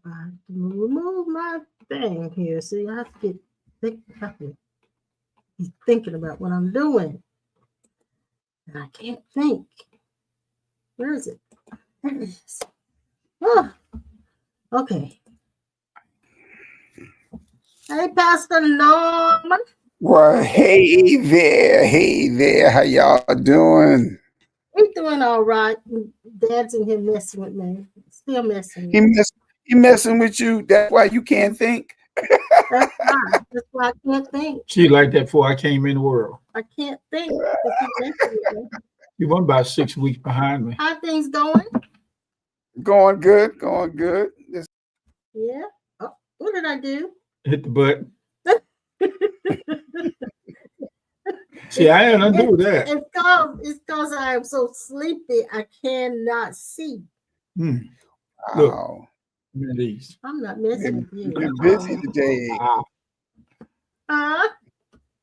I have to remove my thing here. See, I have to be thinking about what I'm doing. And I can't think. Where is it? There it is. Oh, okay. Hey, Pastor Norman. Well, hey there, how y'all doing? We doing all right. Dad's in here messing with me. Still messing with He me. mess, he messing with you. That's why you can't think. That's why. That's why I can't think. She like that before I came in the world. I can't think because he's messing with me. You were about 6 weeks behind me. How things going? Going good, going good. Yeah. Oh, what did I do? Hit the button. See, I had nothing to do with that. It's cause I am so sleepy I cannot see. Look, Wow. these. I'm not messing with you. Been busy today. Huh?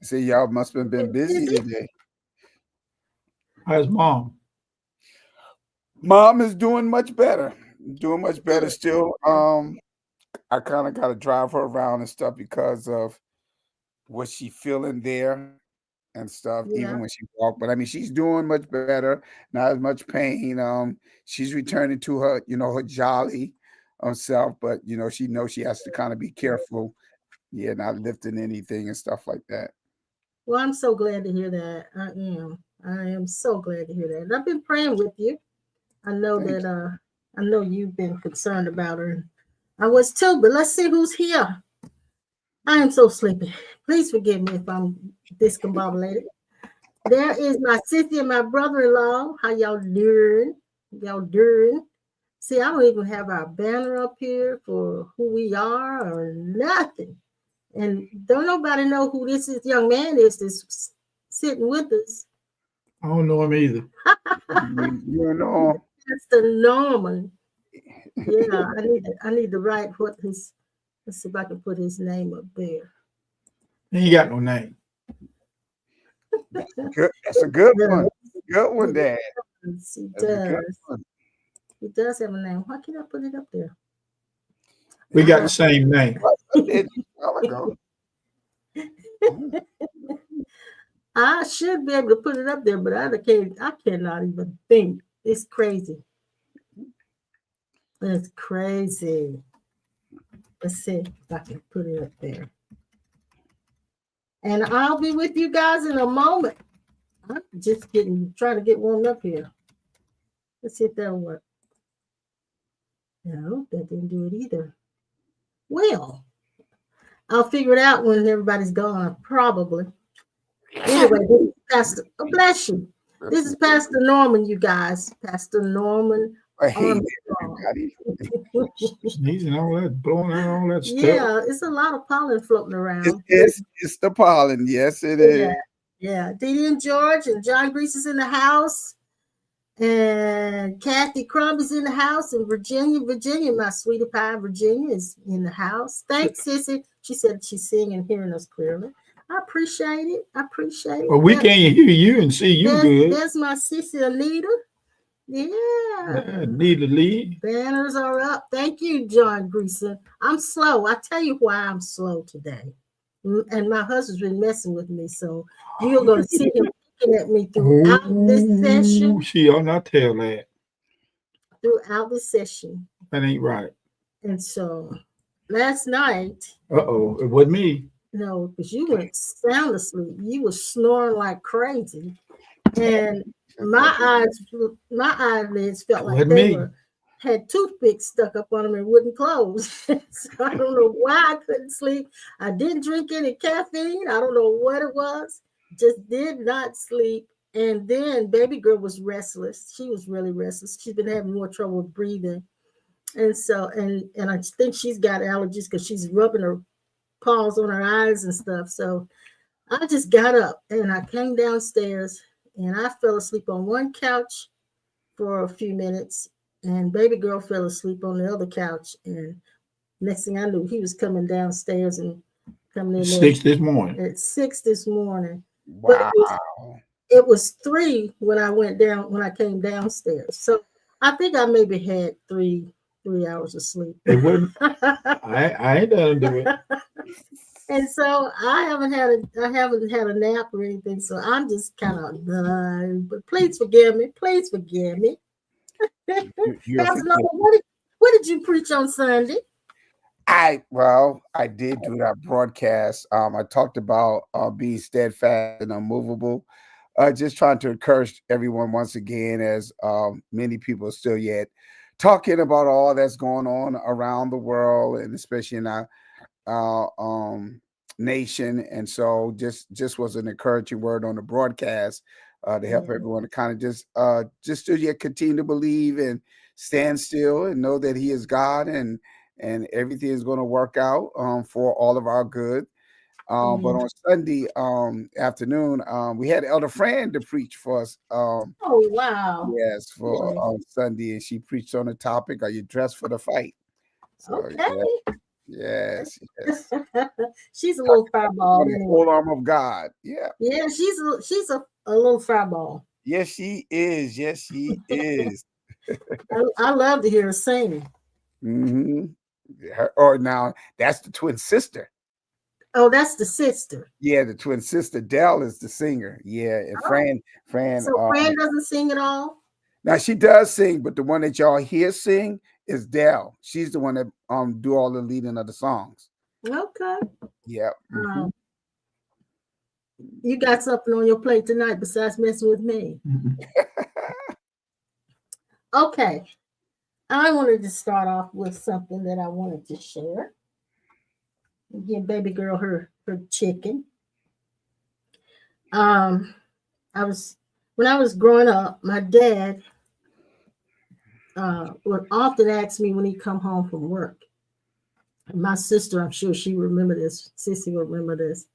See, y'all must have been busy today. How's mom? Mom is doing much better. Doing much better still. I kind of got to drive her around and stuff because of what she feeling there and stuff, Yeah. even when she walked. But I mean, she's doing much better, not as much pain. She's returning to her, her jolly self, but she knows she has to kind of be careful, not lifting anything and stuff like that. Well, I'm so glad to hear that. I am so glad to hear that. And I've been praying with you. I know Thank that I know you've been concerned about her. I was too, but let's see who's here. I am so sleepy. Please forgive me if I'm discombobulated. There is my sister and my brother-in-law. How y'all doing? Y'all doing? See, I don't even have our banner up here for who we are or nothing. And don't nobody know who this young man is that's sitting with us. I don't know him either. You know. That's the Norman. Yeah, I need to write what his. Let's see if I can put his name up there. He ain't got no name. Good. That's a good one. Good one, Dad. He does. He does have a name. Why can't I put it up there? We got the same name. I should be able to put it up there, but I cannot even think. It's crazy. It's crazy. Let's see if I can put it up there. And I'll be with you guys in a moment. I'm just trying to get warmed up here. Let's see if that'll work. No, that didn't do it either. Well, I'll figure it out when everybody's gone, probably. Anyway, this is Pastor. Oh, bless you. This is Pastor Norman, you guys. Pastor Norman. Sneezing, all that, blowing out all that stuff. Yeah, it's a lot of pollen floating around. It's the pollen. Yes, it is. Yeah. Dee Dee and George and John Grease is in the house. And Kathy Crumb is in the house. And Virginia, my sweetie pie, Virginia is in the house. Thanks, Sissy. She said she's seeing and hearing us clearly. I appreciate it. Well, we can't hear you and see you good. There's my sissy Anita. Yeah. Need to lead. Banners are up. Thank you, John Greason. I'm slow. I tell you why I'm slow today. And my husband's been messing with me, so you're going to see him looking at me throughout this session. She ought not tell that. Throughout the session. That ain't right. And so last night. Uh-oh, it wasn't me. No, because you went sound asleep. You were snoring like crazy. And my eyelids felt like had toothpicks stuck up on them and wouldn't close. So I don't know why I couldn't sleep. I didn't drink any caffeine. I don't know what it was. Just did not sleep. And then baby girl was restless. She was really restless. She's been having more trouble breathing. And so, and I think she's got allergies because she's rubbing her paws on her eyes and stuff. So I just got up and I came downstairs and I fell asleep on one couch for a few minutes, and baby girl fell asleep on the other couch. And next thing I knew, he was coming downstairs and coming in 6 this morning. At 6 this morning. Wow. But it was 3 when I came downstairs. So I think I maybe had three 3 hours of sleep. It wouldn't. I ain't done do it. And so I haven't had a nap or anything. So I'm just kind of done. But please forgive me. Please forgive me. You're Pastor Nolan, what did you preach on Sunday? I did do that broadcast. I talked about being steadfast and unmovable. Just trying to encourage everyone once again, as many people are still yet talking about all that's going on around the world, and especially in our nation. And so just was an encouraging word on the broadcast to help everyone to kind of just to yet continue to believe and stand still and know that He is God, and everything is going to work out for all of our good. But on Sunday afternoon, we had Elder Fran to preach for us. Oh, wow. Yes, for Sunday, and she preached on the topic, "Are you dressed for the fight?" So, Okay. yes. She's a little fireball. On the whole armor of God. Yeah. Yeah, she's a little fireball. Yes, she is. Yes, she is. I love to hear her sing. Mm-hmm. Or now that's the twin sister. Oh, that's the sister. Yeah, the twin sister. Dell is the singer. Yeah, and Fran. So Fran doesn't sing at all? Now she does sing, but the one that y'all hear sing is Dell. She's the one that do all the leading of the songs. Okay. Yeah. Mm-hmm. You got something on your plate tonight besides messing with me. Okay. I wanted to start off with something that I wanted to share. Give baby girl her chicken. When I was growing up, my dad would often ask me when he come home from work. And my sister, I'm sure she remember this. Sissy will remember this.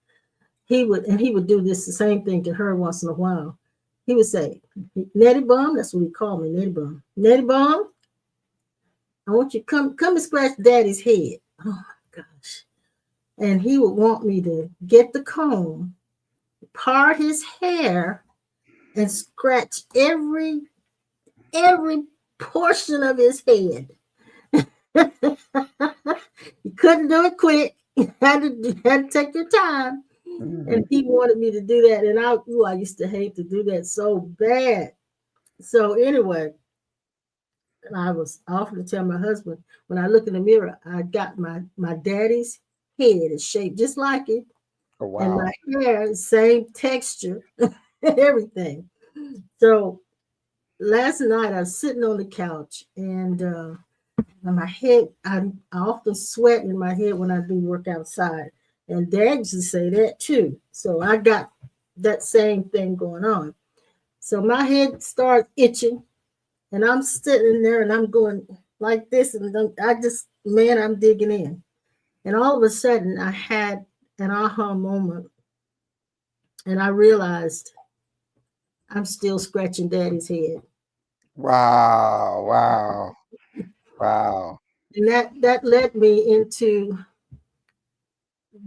He would do this the same thing to her once in a while. He would say, "Nettie Bum," that's what he called me, Nettie Bum. "Nettie Bum, I want you to come and scratch Daddy's head." Oh my gosh. And he would want me to get the comb, part his hair, and scratch every portion of his head. You couldn't do it quick. You had to take your time. Mm-hmm. And he wanted me to do that. And I used to hate to do that so bad. So anyway, I was often to tell my husband, when I look in the mirror, I got my daddy's head is shaped just like it. Oh, wow. And my hair is same texture, everything. So last night I was sitting on the couch, and my head, I often sweat in my head when I do work outside. And Dad used to say that too. So I got that same thing going on. So my head starts itching, and I'm sitting there and I'm going like this. And I'm digging in. And all of a sudden I had an aha moment. And I realized I'm still scratching Daddy's head. Wow. And that led me into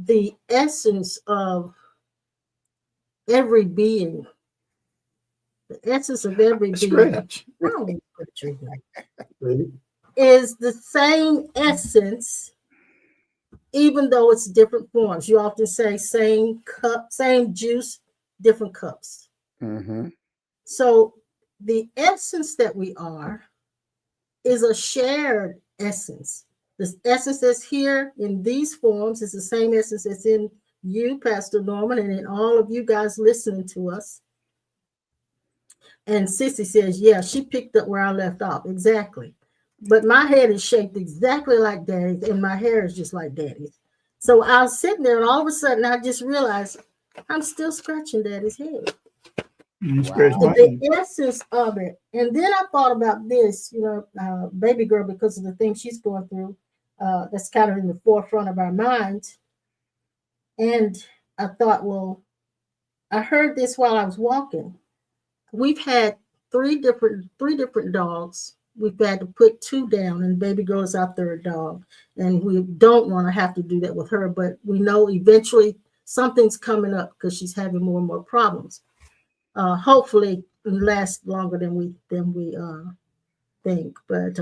the essence of every being. The essence of every being is the same essence, even though it's different forms. You often say same cup, same juice, different cups. Mm-hmm. So the essence that we are is a shared essence. The essence that's here in these forms is the same essence that's in you, Pastor Norman, and in all of you guys listening to us. And Sissy says, yeah, she picked up where I left off. Exactly. But my head is shaped exactly like Daddy's, and my hair is just like Daddy's. So I was sitting there, and all of a sudden, I just realized I'm still scratching Daddy's head. Wow. The essence of it. And then I thought about this, baby girl, because of the things she's going through, that's kind of in the forefront of our minds. And I thought, well, I heard this while I was walking. We've had three different dogs. We've had to put 2 down, and baby girl is our 3rd dog. And we don't want to have to do that with her, but we know eventually something's coming up because she's having more and more problems. Hopefully it lasts longer than we think, but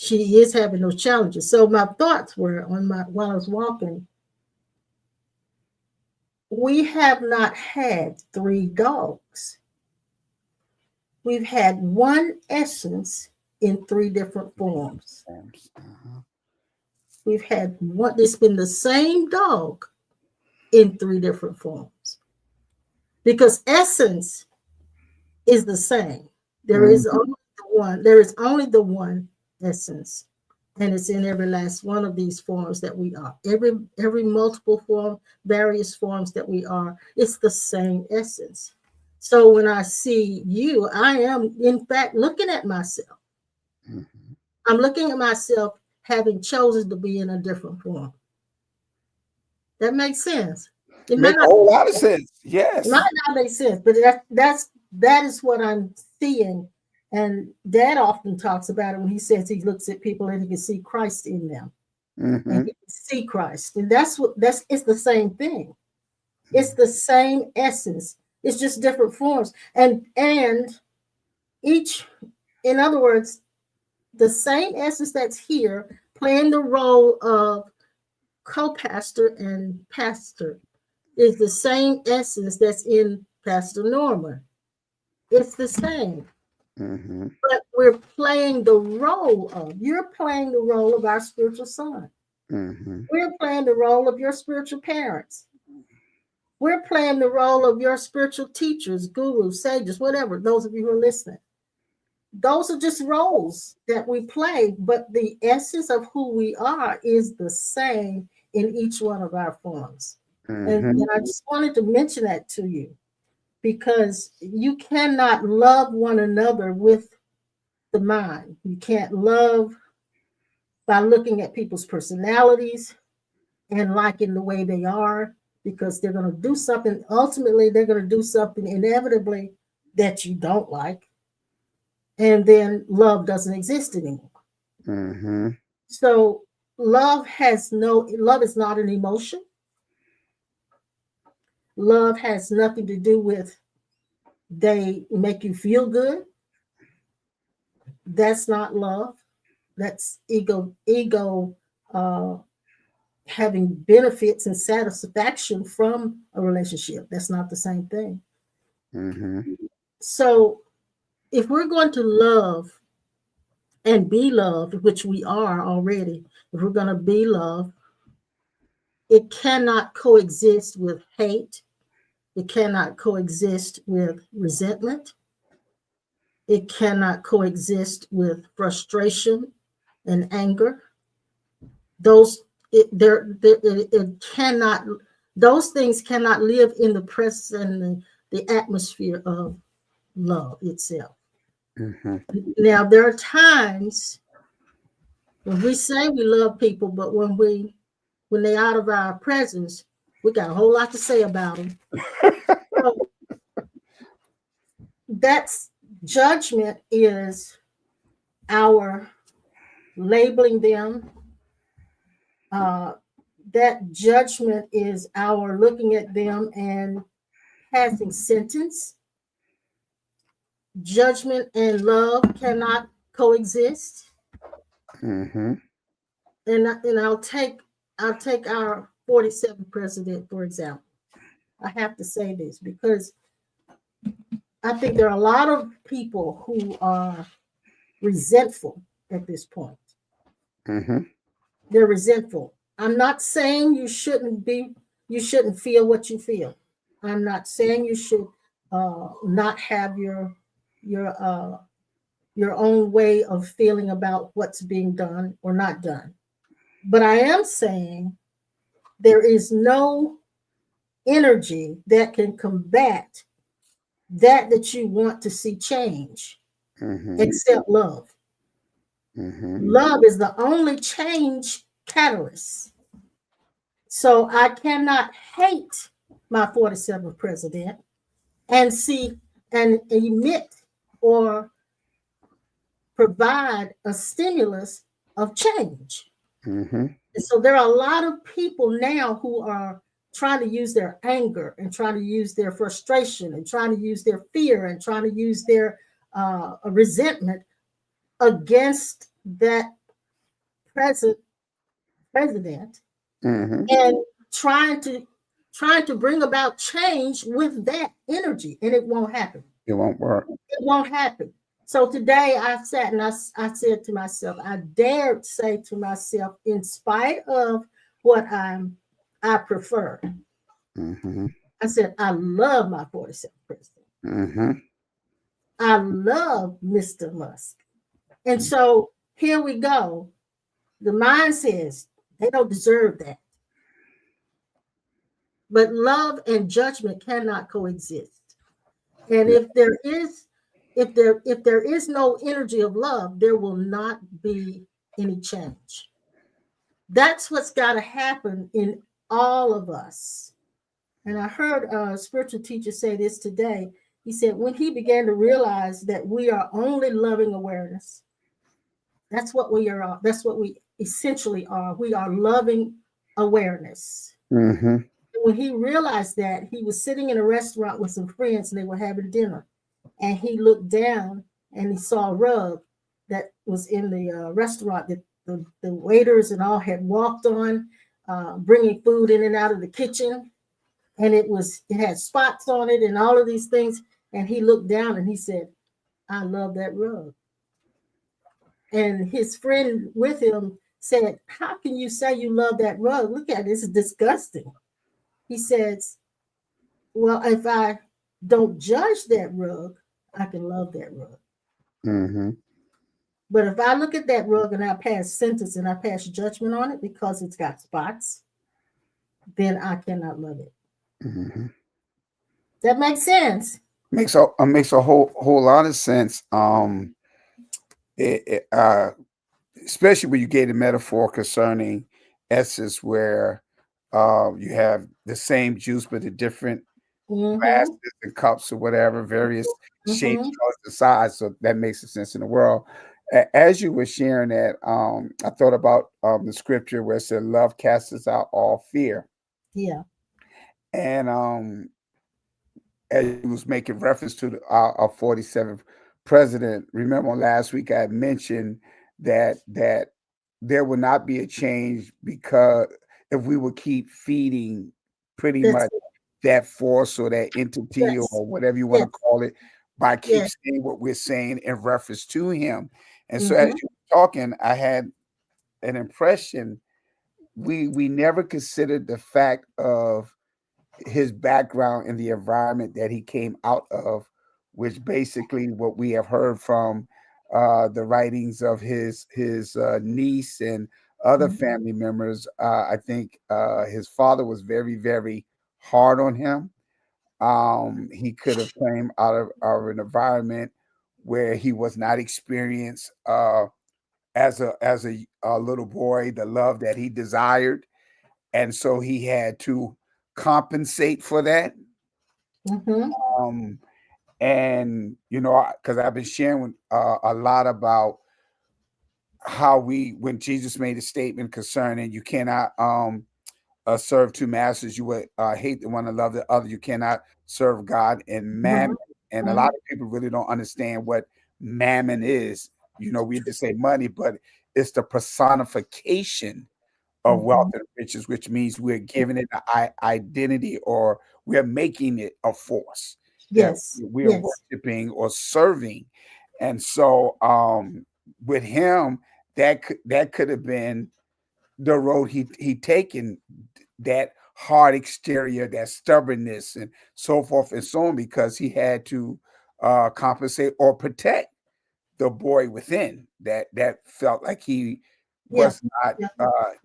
she is having those challenges. So my thoughts were while I was walking, we have not had 3 dogs. We've had one essence in 3 different forms. We've had one, it's been the same dog in 3 different forms. Because essence is the same. There is only the one essence. And it's in every last one of these forms that we are. Every multiple form, various forms that we are, it's the same essence. So when I see you, I am in fact looking at myself. Mm-hmm. I'm looking at myself having chosen to be in a different form. That makes sense. It makes a whole lot of sense. Yes. It might not make sense, but that is what I'm seeing. And Dad often talks about it when he says he looks at people and he can see Christ in them. Mm-hmm. And he can see Christ. And it's the same thing. It's the same essence. It's just different forms. And each, in other words, the same essence that's here playing the role of co-pastor and pastor is the same essence that's in Pastor Norman. It's the same. Mm-hmm. But we're playing the role of, you're playing the role of our spiritual son. Mm-hmm. We're playing the role of your spiritual parents. We're playing the role of your spiritual teachers, gurus, sages, whatever, those of you who are listening. Those are just roles that we play, but the essence of who we are is the same in each one of our forms. Mm-hmm. And I just wanted to mention that to you, because you cannot love one another with the mind. You can't love by looking at people's personalities and liking the way they are, because they're going to do something. Ultimately, they're going to do something inevitably that you don't like. And then love doesn't exist anymore. Mm-hmm. So love is not an emotion. Love has nothing to do with they make you feel good. That's not love. That's ego having benefits and satisfaction from a relationship. That's not the same thing. Mm-hmm. So if we're going to love and be loved, which we are already, if we're going to be loved, it cannot coexist with hate. It cannot coexist with resentment. It cannot coexist with frustration and anger. Those things cannot live in the presence and the atmosphere of love itself. Mm-hmm. Now, there are times when we say we love people, but when they're out of our presence, we got a whole lot to say about them. So that's judgment, is our labeling them. That judgment is our looking at them and passing sentence. Judgment and love cannot coexist. Mm-hmm. And I'll take our 47th president, for example. I have to say this because I think there are a lot of people who are resentful at this point. Mm-hmm. They're resentful. I'm not saying you shouldn't feel what you feel. I'm not saying you should not have your own way of feeling about what's being done or not done. But I am saying there is no energy that can combat that you want to see change, mm-hmm. except love. Mm-hmm. Love is the only change catalyst. So I cannot hate my 47th president and see and emit or provide a stimulus of change. Mm-hmm. And so there are a lot of people now who are trying to use their anger and trying to use their frustration and trying to use their fear and trying to use their resentment against that president, Mm-hmm. and trying to bring about change with that energy, and it won't happen. It won't work. It won't happen. So today I sat and I said to myself, I dared say to myself, in spite of what I prefer, Mm-hmm. I said, I love my 47th president. Mm-hmm. I love Mr. Musk. And so here we go. The mind says they don't deserve that. But love and judgment cannot coexist. And Yeah. if there is no energy of love, there will not be any change. That's what's got to happen in all of us. And I heard a spiritual teacher say this today. He said, when he began to realize that we are only loving awareness, that's what we are. That's what we essentially are. We are loving awareness. Mm-hmm. When he realized that, he was sitting in a restaurant with some friends and they were having dinner. And he looked down and he saw a rug that was in the restaurant that the waiters and all had walked on, bringing food in and out of the kitchen. And it had spots on it and all of these things. And he looked down and he said, I love that rug. And his friend with him said, how can you say you love that rug? Look at it, it's disgusting. He says, well, if I don't judge that rug, I can love that rug. Mm-hmm. But if I look at that rug and I pass sentence and I pass judgment on it because it's got spots, then I cannot love it. Mm-hmm. That makes sense. Makes a whole lot of sense. Especially when you gave the metaphor concerning essence, where you have the same juice but the different glasses and cups or whatever, various shapes, colors, and size. So that makes sense in the world. As you were sharing that, I thought about the scripture where it said, "Love casts out all fear." Yeah. And as he was making reference to our 47th president, remember last week I had mentioned that there will not be a change because if we will keep feeding pretty That's much that force or that entity yes. or whatever you want to call it, by keep Yes. saying what we're saying in reference to him. And so as Mm-hmm. you were talking, I had an impression we never considered the fact of his background in the environment that he came out of, which basically what we have heard from the writings of his niece and other Mm-hmm. family members. I think his father was very, very hard on him. He could have came out of an environment where he was not experienced as a little boy the love that he desired, and so he had to compensate for that. Mm-hmm. Um, and because I've been sharing a lot about how when Jesus made a statement concerning you cannot serve two masters, you would hate the one and love the other. You cannot serve God and mammon. And a lot of people really don't understand what mammon is. We just say money, but it's the personification of wealth and riches, which means we're giving it an identity, or we're making it a force that Yes. we are Yes. worshiping or serving. And so with him, that could have been the road he taken, that hard exterior, that stubbornness, and so forth and so on, because he had to compensate or protect the boy within that felt like he Yeah. was not Yeah.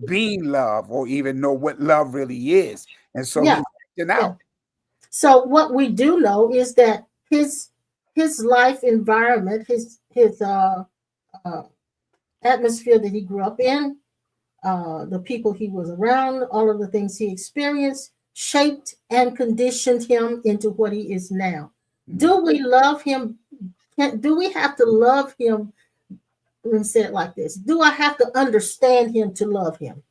being loved or even know what love really is, and so Yeah. he's acting Yeah. out. So what we do know is that his life environment, his uh, atmosphere that he grew up in, the people he was around, all of the things he experienced, shaped and conditioned him into what he is now. Do we love him? Do we have to love him? Let me say it like this: do I have to understand him to love him?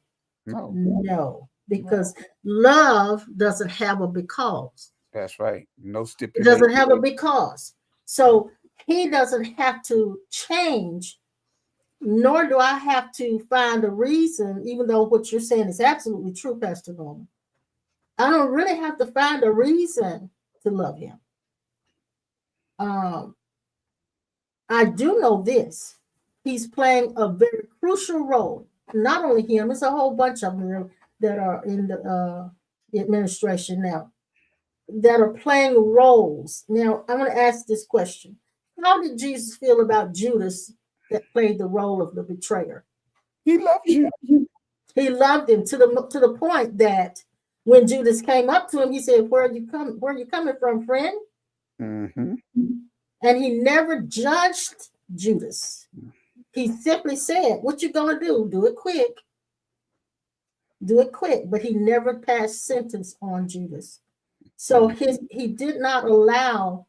No, No, because love doesn't have a because. that's right. No It stipulation. doesn't have a because. So he doesn't have to change nor do I have to find a reason, even though what you're saying is absolutely true, Pastor Norman. I don't really have to find a reason to love him. I do know this. He's playing a very crucial role. Not only him, it's a whole bunch of them that are in the administration now that are playing roles. Now, I'm going to ask this question. How did Jesus feel about Judas that played the role of the betrayer? He loved you. He loved him to the point that when Judas came up to him, he said, Where are you coming from, friend? Mm-hmm. And he never judged Judas. He simply said, What you gonna do? Do it quick. Do it quick. But he never passed sentence on Judas. So he did not allow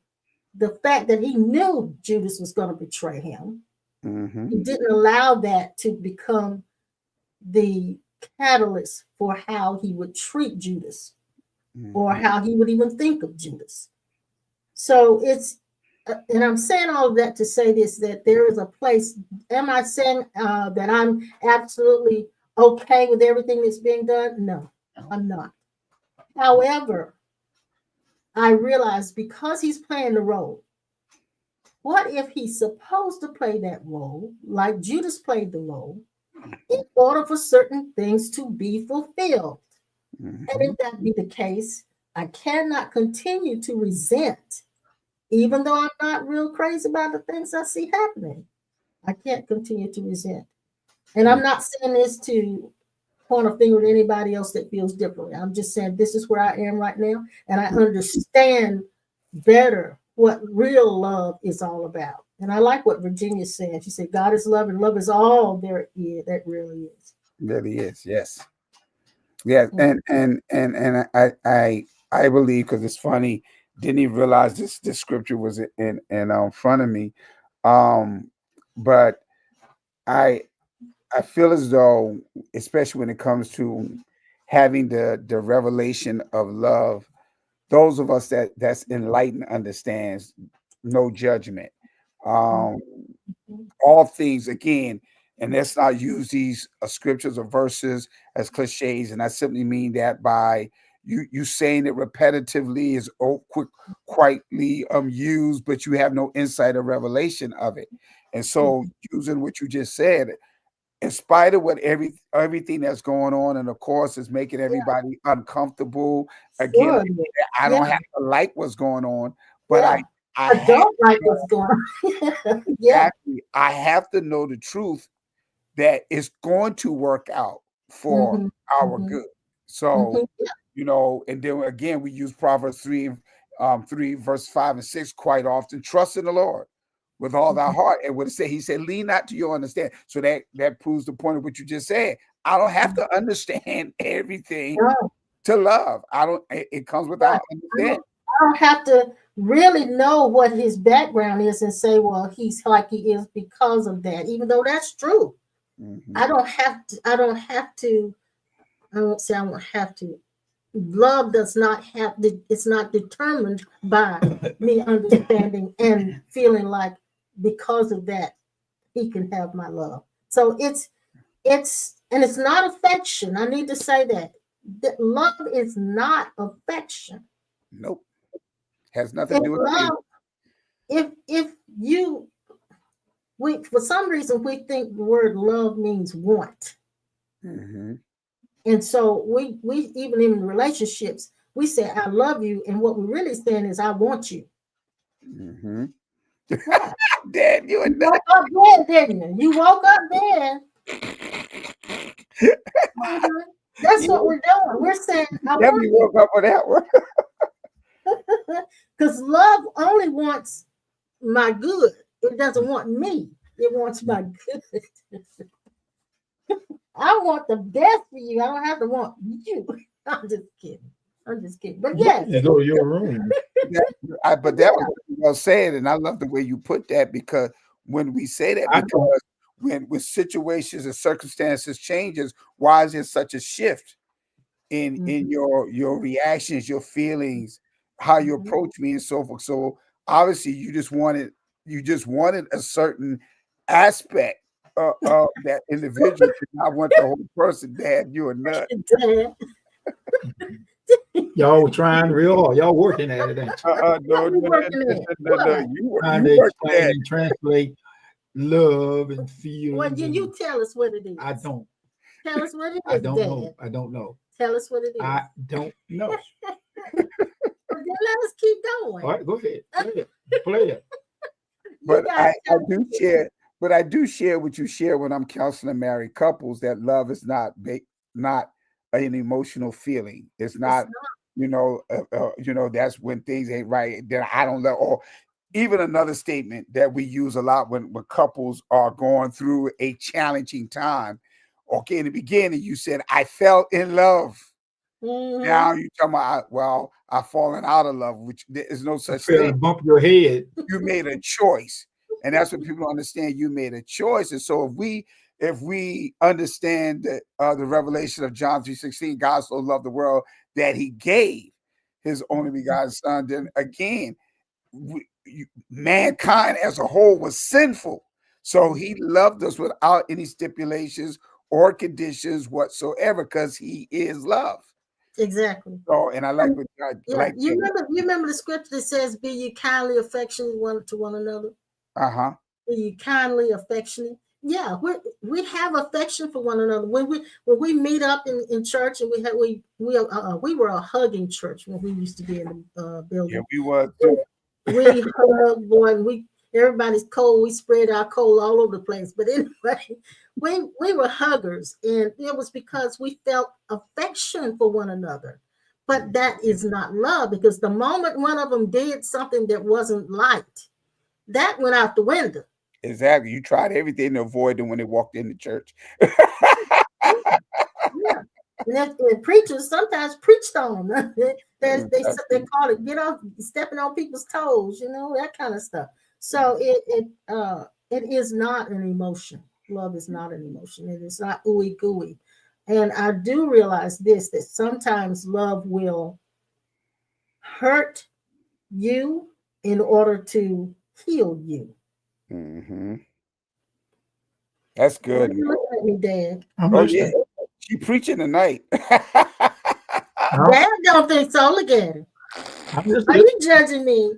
the fact that he knew Judas was going to betray him. Mm-hmm. He didn't allow that to become the catalyst for how he would treat Judas or how he would even think of Judas. So it's, and I'm saying all of that to say this, that there is a place. Am I saying that I'm absolutely okay with everything that's being done? No, I'm not. However, I realized because he's playing the role, what if he's supposed to play that role, like Judas played the role, in order for certain things to be fulfilled? And if that be the case, I cannot continue to resent, even though I'm not real crazy about the things I see happening. I can't continue to resent. And I'm not saying this to point a finger at anybody else that feels differently. I'm just saying this is where I am right now, and I understand better what real love is all about. And I like what Virginia said. She said, God is love, and love is all there is. That really is. Really is, yes. Yeah, and I believe, because it's funny, didn't even realize this scripture was in front of me. But I feel as though, especially when it comes to having the revelation of love, those of us that's enlightened understands no judgment. All things, again, and let's not use these scriptures or verses as cliches. And I simply mean that by you saying it repetitively is quietly used, but you have no insight or revelation of it. And so using what you just said, in spite of what everything that's going on, and of course is making everybody uncomfortable. Again, I don't have to like what's going on, but I don't like what's going on. Exactly. I have to know the truth that it's going to work out for our good. So, and then again, we use Proverbs 3, verse 5 and 6 quite often. Trust in the Lord with all thy heart. And what it said, he said, lean not to your understanding. So that proves the point of what you just said. I don't have to understand everything to love. It comes without understanding. I don't have to really know what his background is and say, well, he's like he is because of that, even though that's true. I won't say I won't have to. Love does not have to, it's not determined by me understanding and feeling like because of that, he can have my love. So it's not affection. I need to say that love is not affection. Nope. Has nothing to do with love. For some reason we think the word love means want. And so we even in relationships, we say I love you, and what we're really saying is I want you. Dad, you woke up dead, didn't you? You woke up dead. That's what we're doing. We're saying I want you. Woke up with that one. Because love only wants my good. It doesn't want me. It wants my good. I want the best for you. I don't have to want you. I'm just kidding. But yes. You go to your room. But that was well said, and I love the way you put that, because when we say that, because when situations and circumstances changes, why is there such a shift in your reactions, your feelings, how you approach me, and so forth? So obviously you just wanted a certain aspect that individual did not want the whole person. Dad, you a nut. Dad. Y'all trying real hard. Y'all working at it, ain't you? No, we working at? You Trying you to work explain that. and translate love and feel. Well, you tell us what it is. I don't. Tell us what it is, I don't Dad. know. I don't know. Tell us what it is. I don't know. Well, then let us keep going. All right, go ahead. Play it. But I do share what you share when I'm counseling married couples, that love is not an emotional feeling. It's not. That's when things ain't right. Then I don't love. Or even another statement that we use a lot when couples are going through a challenging time. Okay, in the beginning you said I fell in love. Now you talking about I've fallen out of love, which there is no such thing. Bump your head. You made a choice, and that's what people understand. You made a choice, and so if we understand that the revelation of John 3:16, God so loved the world that He gave His only begotten Son, then again, mankind as a whole was sinful, so He loved us without any stipulations or conditions whatsoever, because He is love. Exactly. Oh, and I like what God. Yeah, like you remember the scripture that says, "Be ye kindly affectionate one to one another." Be ye kindly affectionate. Yeah, we have affection for one another. When we meet up in church, and we were a hugging church when we used to be in the building. Yeah, we were too. We hug, boy. Everybody's cold. We spread our cold all over the place. But anyway, we were huggers, and it was because we felt affection for one another. But that is not love, because the moment one of them did something that wasn't liked, that went out the window. Exactly. You tried everything to avoid them when they walked into church. Yeah. And preachers sometimes preached on them. they call it stepping on people's toes, that kind of stuff. So it is not an emotion. Love is not an emotion. It is not ooey gooey. And I do realize this, that sometimes love will hurt you in order to heal you. Mm-hmm. That's good. You look at me, Dad. Yeah. She preaching tonight. Dad don't think so. Look at him. Are you judging me?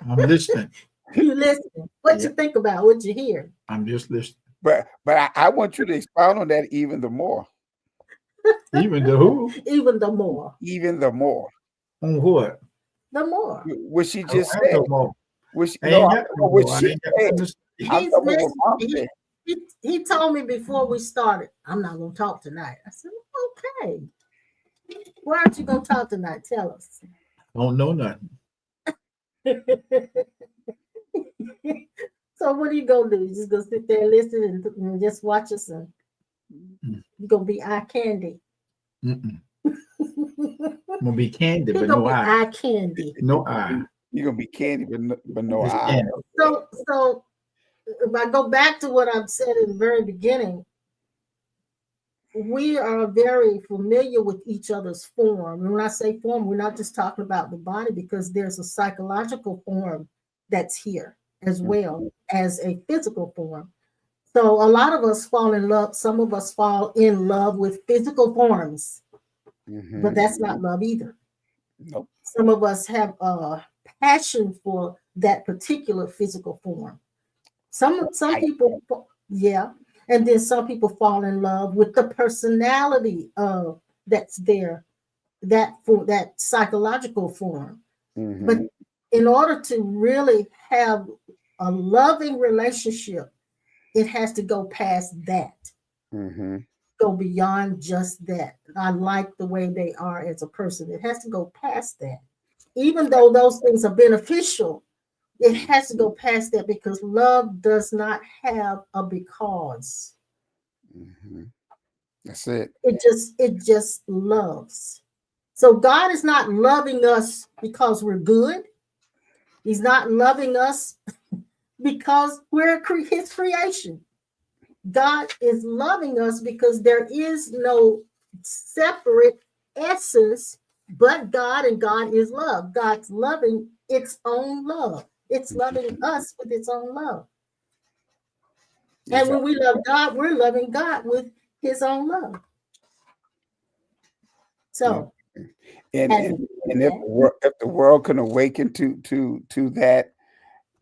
I'm listening. You listening? What you think about? What you hear? I'm just listening. But I want you to expound on that even the more. Even the who? Even the more. Even the more. On what? The more. What she just said. He told me before we started, I'm not going to talk tonight. I said, okay. Why aren't you going to talk tonight? Tell us. Don't know nothing. So what are you going to do? You just going to sit there and listen and just watch us? And you're going to be eye candy. I'm going to be candy, but no eye. Eye candy. No eye. You're going to be candy, but no eye. So if I go back to what I've said in the very beginning, we are very familiar with each other's form. And when I say form, we're not just talking about the body, because there's a psychological form that's here as well as a physical form. So a lot of us fall in love. Some of us fall in love with physical forms, but that's not love either. Nope. Some of us have a passion for that particular physical form. Some people, yeah. And then some people fall in love with the personality of that's there, that psychological form. But in order to really have a loving relationship, it has to go past that. Go beyond just that. I like the way they are as a person. It has to go past that. Even though those things are beneficial, it has to go past that, because love does not have a because. That's it. It just loves. So God is not loving us because we're good. He's not loving us because we're His creation. God is loving us because there is no separate essence but God, and God is love. God's loving its own love. It's loving us with its own love. And when we love God, we're loving God with his own love. So, and if the world can awaken to that,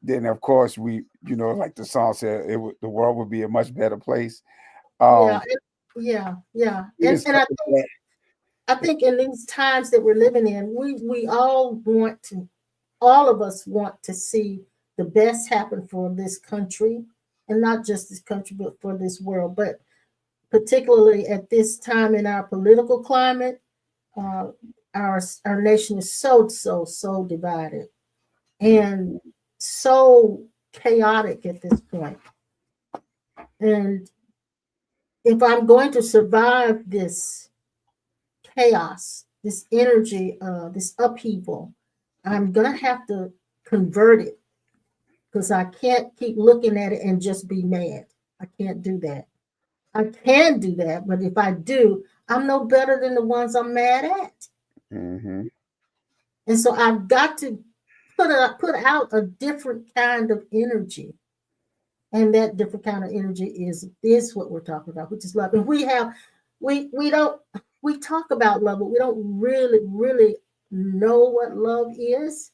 then of course we, like the song said, the world would be a much better place. Yeah. And I think in these times that we're living in, we all of us want to see the best happen for this country, and not just this country, but for this world. But particularly at this time in our political climate, our nation is so divided and so chaotic at this point. And if I'm going to survive this chaos, this energy, this upheaval, I'm gonna have to convert it, because I can't keep looking at it and just be mad. I can't do that. I can do that, but if I do, I'm no better than the ones I'm mad at. Mm-hmm. And so I've got to put out a different kind of energy. And that different kind of energy is what we're talking about, which is love. And we talk about love, but we don't really know what love is.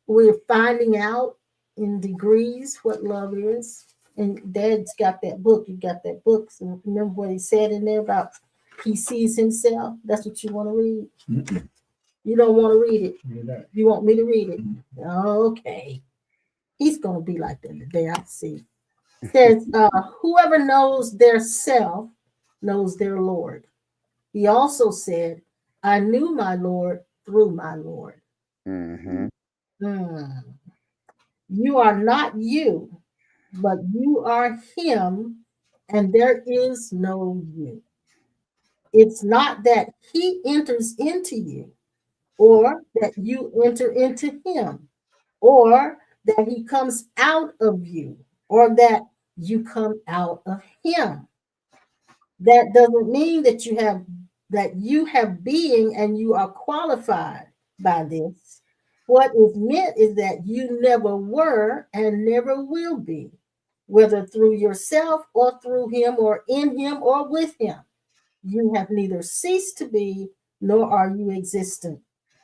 We're finding out in degrees what love is. And Dad's got that book. You got that book. So remember what he said in there about he sees himself? That's what you want to read? Mm-hmm. You don't want to read it. Yeah. You want me to read it? Okay. He's going to be like that today, I see. It says, whoever knows their self knows their Lord. He also said, I knew my Lord through my Lord. Mm-hmm. You are not you, but you are him, and there is no you. It's not that he enters into you, or that you enter into him, or that he comes out of you, or that you come out of him. That doesn't mean that you have being and you are qualified by this. What is meant is that you never were and never will be, whether through yourself or through him or in him or with him. You have neither ceased to be nor are you existent.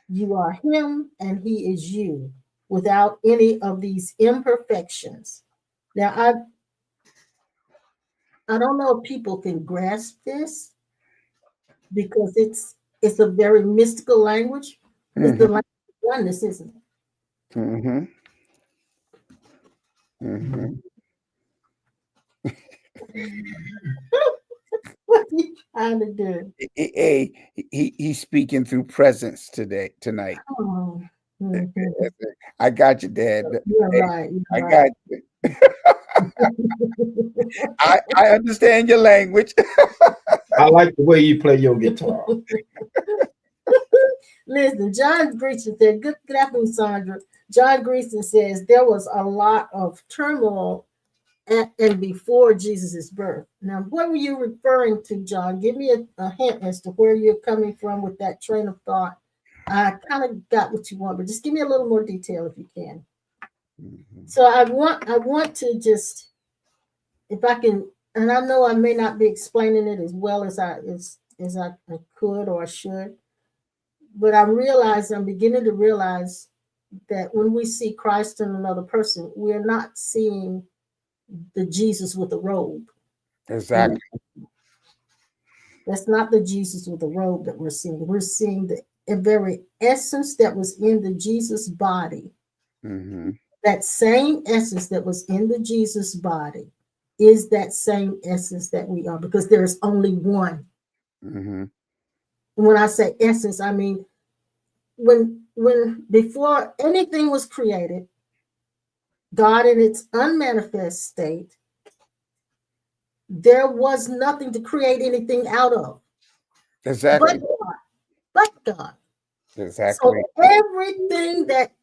You are him and he is you, without any of these imperfections. Now, I don't know if people can grasp this, because it's a very mystical language. It's the language of oneness, isn't it? Mm-hmm. Mm-hmm. What are you trying to do? He's speaking through presence tonight. Oh, I got you, Dad. You're right. I got you. I understand your language. I like the way you play your guitar. Listen, John Greaston said, good afternoon, Sandra. John Greaston says there was a lot of turmoil at and before Jesus' birth. Now, what were you referring to, John? Give me a hint as to where you're coming from with that train of thought. I kind of got what you want, but just give me a little more detail if you can. Mm-hmm. So I want to just, if I can, and I know I may not be explaining it as well as I could or should, but I'm beginning to realize that when we see Christ in another person, we're not seeing the Jesus with a robe. Exactly. That's not the Jesus with a robe that we're seeing. We're seeing the very essence that was in the Jesus body. Mm-hmm. That same essence that was in the Jesus body is that same essence that we are, because there's only one. Mm-hmm. And when I say essence, I mean when before anything was created, God in its unmanifest state, there was nothing to create anything out of. Exactly. But God. Exactly. So everything that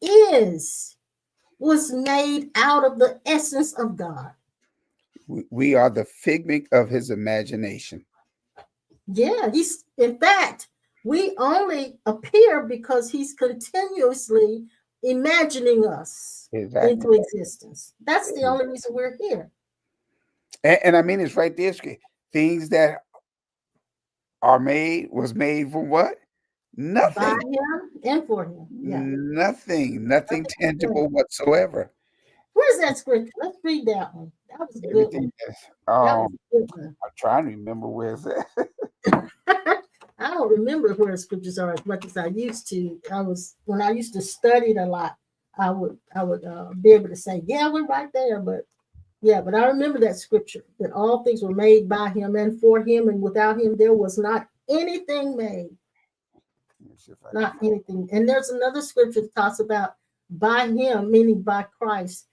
was made out of the essence of God. We are the figment of his imagination. Yeah, in fact, we only appear because he's continuously imagining us into existence. That's the only reason we're here. And I mean, it's right there. Things that are made was made from what? By Nothing. him and for him. Yeah. Nothing tangible whatsoever. Where's that scripture? Let's read that one. That was a good Everything one. is That was a good one. I'm trying to remember where it's at. I don't remember where scriptures are as much as I used to. When I used to study it a lot, I would be able to say, yeah, we're right there. But yeah, but I remember that scripture that all things were made by him and for him, and without him there was not anything made. Let me see if I can Not anything. And there's another scripture that talks about by him, meaning by Christ,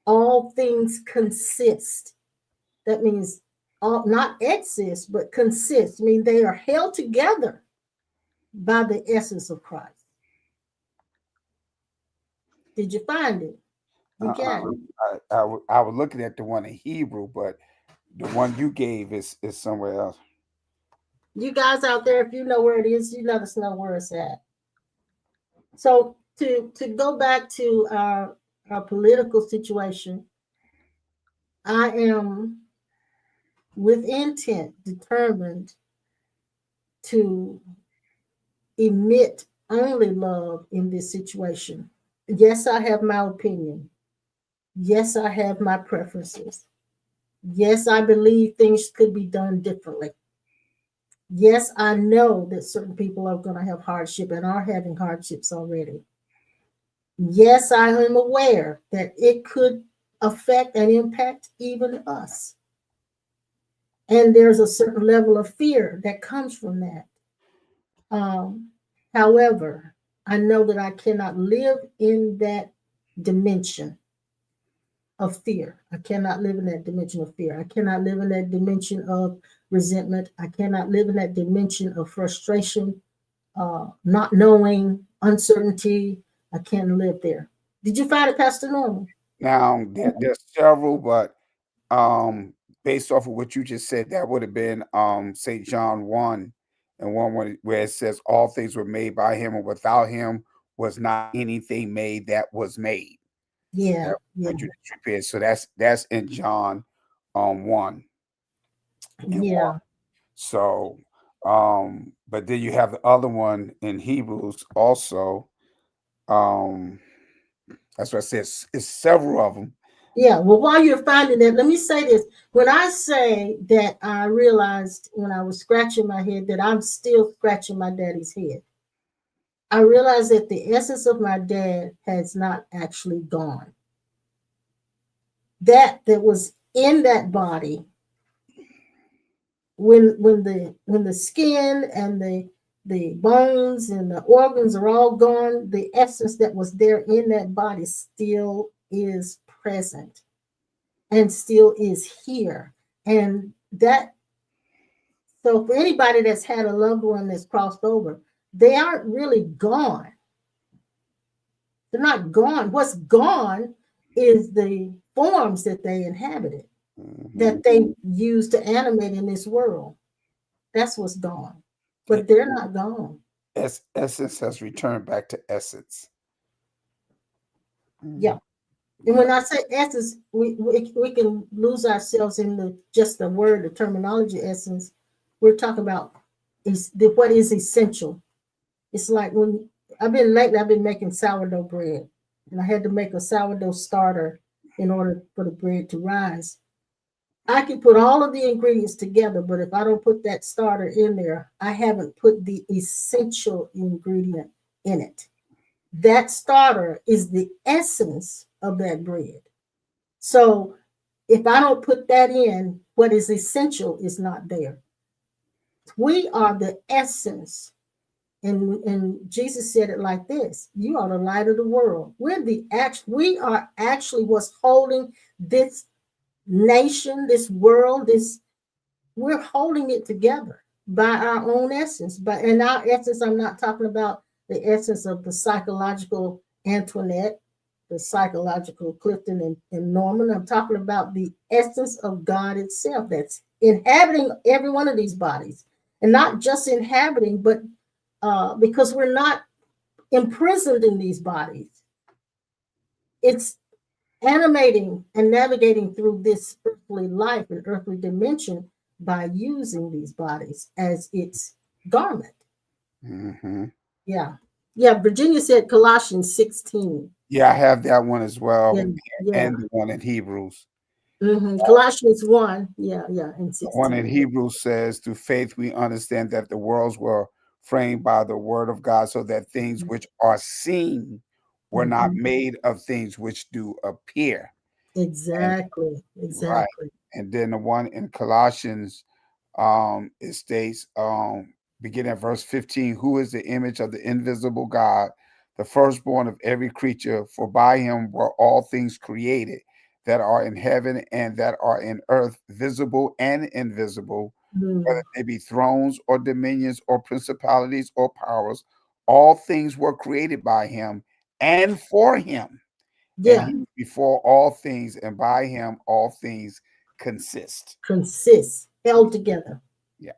all things consist. That means all not exist, but consist. I mean, they are held together by the essence of Christ. Did you find it? You can. I was looking at the one in Hebrew, but the one you gave is somewhere else. You guys out there, if you know where it is, you let us know where it's at. So to go back to our political situation, I am with intent determined to emit only love in this situation. Yes, I have my opinion. Yes, I have my preferences. Yes, I believe things could be done differently. Yes, I know that certain people are going to have hardship and are having hardships already. Yes, I am aware that it could affect and impact even us. And there's a certain level of fear that comes from that. However, I know that I cannot live in that dimension of fear. I cannot live in that dimension of fear. I cannot live in that dimension of resentment. I cannot live in that dimension of frustration, not knowing, uncertainty. I can't live there. Did you find it, Pastor Norman? Now there's several, but based off of what you just said, that would have been St. John 1 and 1 where it says all things were made by him, and without him was not anything made that was made. Yeah, That yeah, what you just repeated. So that's in John 1 and 1. yeah, So but then you have the other one in Hebrews also. Um that's what I said. It's several of them. yeah. Well, while you're finding that, let me say this. When I say that I realized when I was scratching my head that I'm still scratching my daddy's head, I realized that the essence of my dad has not actually gone. That was in that body when the skin and the bones and the organs are all gone, the essence that was there in that body still is present and still is here. And that, so for anybody that's had a loved one that's crossed over, they aren't really gone. They're not gone. What's gone is the forms that they inhabited, that they used to animate in this world. That's what's gone. But they're not gone. Essence has returned back to essence. Yeah. And when I say essence, we can lose ourselves in just the word, the terminology essence. We're talking about what is essential. It's like when I've been making sourdough bread, and I had to make a sourdough starter in order for the bread to rise. I can put all of the ingredients together, but if I don't put that starter in there, I haven't put the essential ingredient in it. That starter is the essence of that bread. So if I don't put that in, what is essential is not there. We are the essence. And Jesus said it like this: you are the light of the world. We are actually what's holding this nation, this world, we're holding it together by our own essence. But in our essence, I'm not talking about the essence of the psychological Antoinette, the psychological Clifton and Norman. I'm talking about the essence of God itself that's inhabiting every one of these bodies. And not just inhabiting, but because we're not imprisoned in these bodies. It's animating and navigating through this earthly life and earthly dimension by using these bodies as its garment. Mm-hmm. Yeah. Yeah. Virginia said Colossians 16. Yeah, I have that one as well, Yeah. Yeah. and the one in Hebrews. Colossians 1. Yeah. Yeah. And The one in 16. Hebrews says, "Through faith we understand that the worlds were framed by the word of God, so that things which are seen were not made of things which do appear." And Exactly. right, Exactly. and then the one in Colossians, it states, beginning at verse 15, "Who is the image of the invisible God, the firstborn of every creature? For by him were all things created, that are in heaven and that are in earth, visible and invisible, whether Mm. they be thrones or dominions or principalities or powers. All things were created by him and for him. And Yeah. he is before all things, and by him all things consist." Consists, held together. Yeah.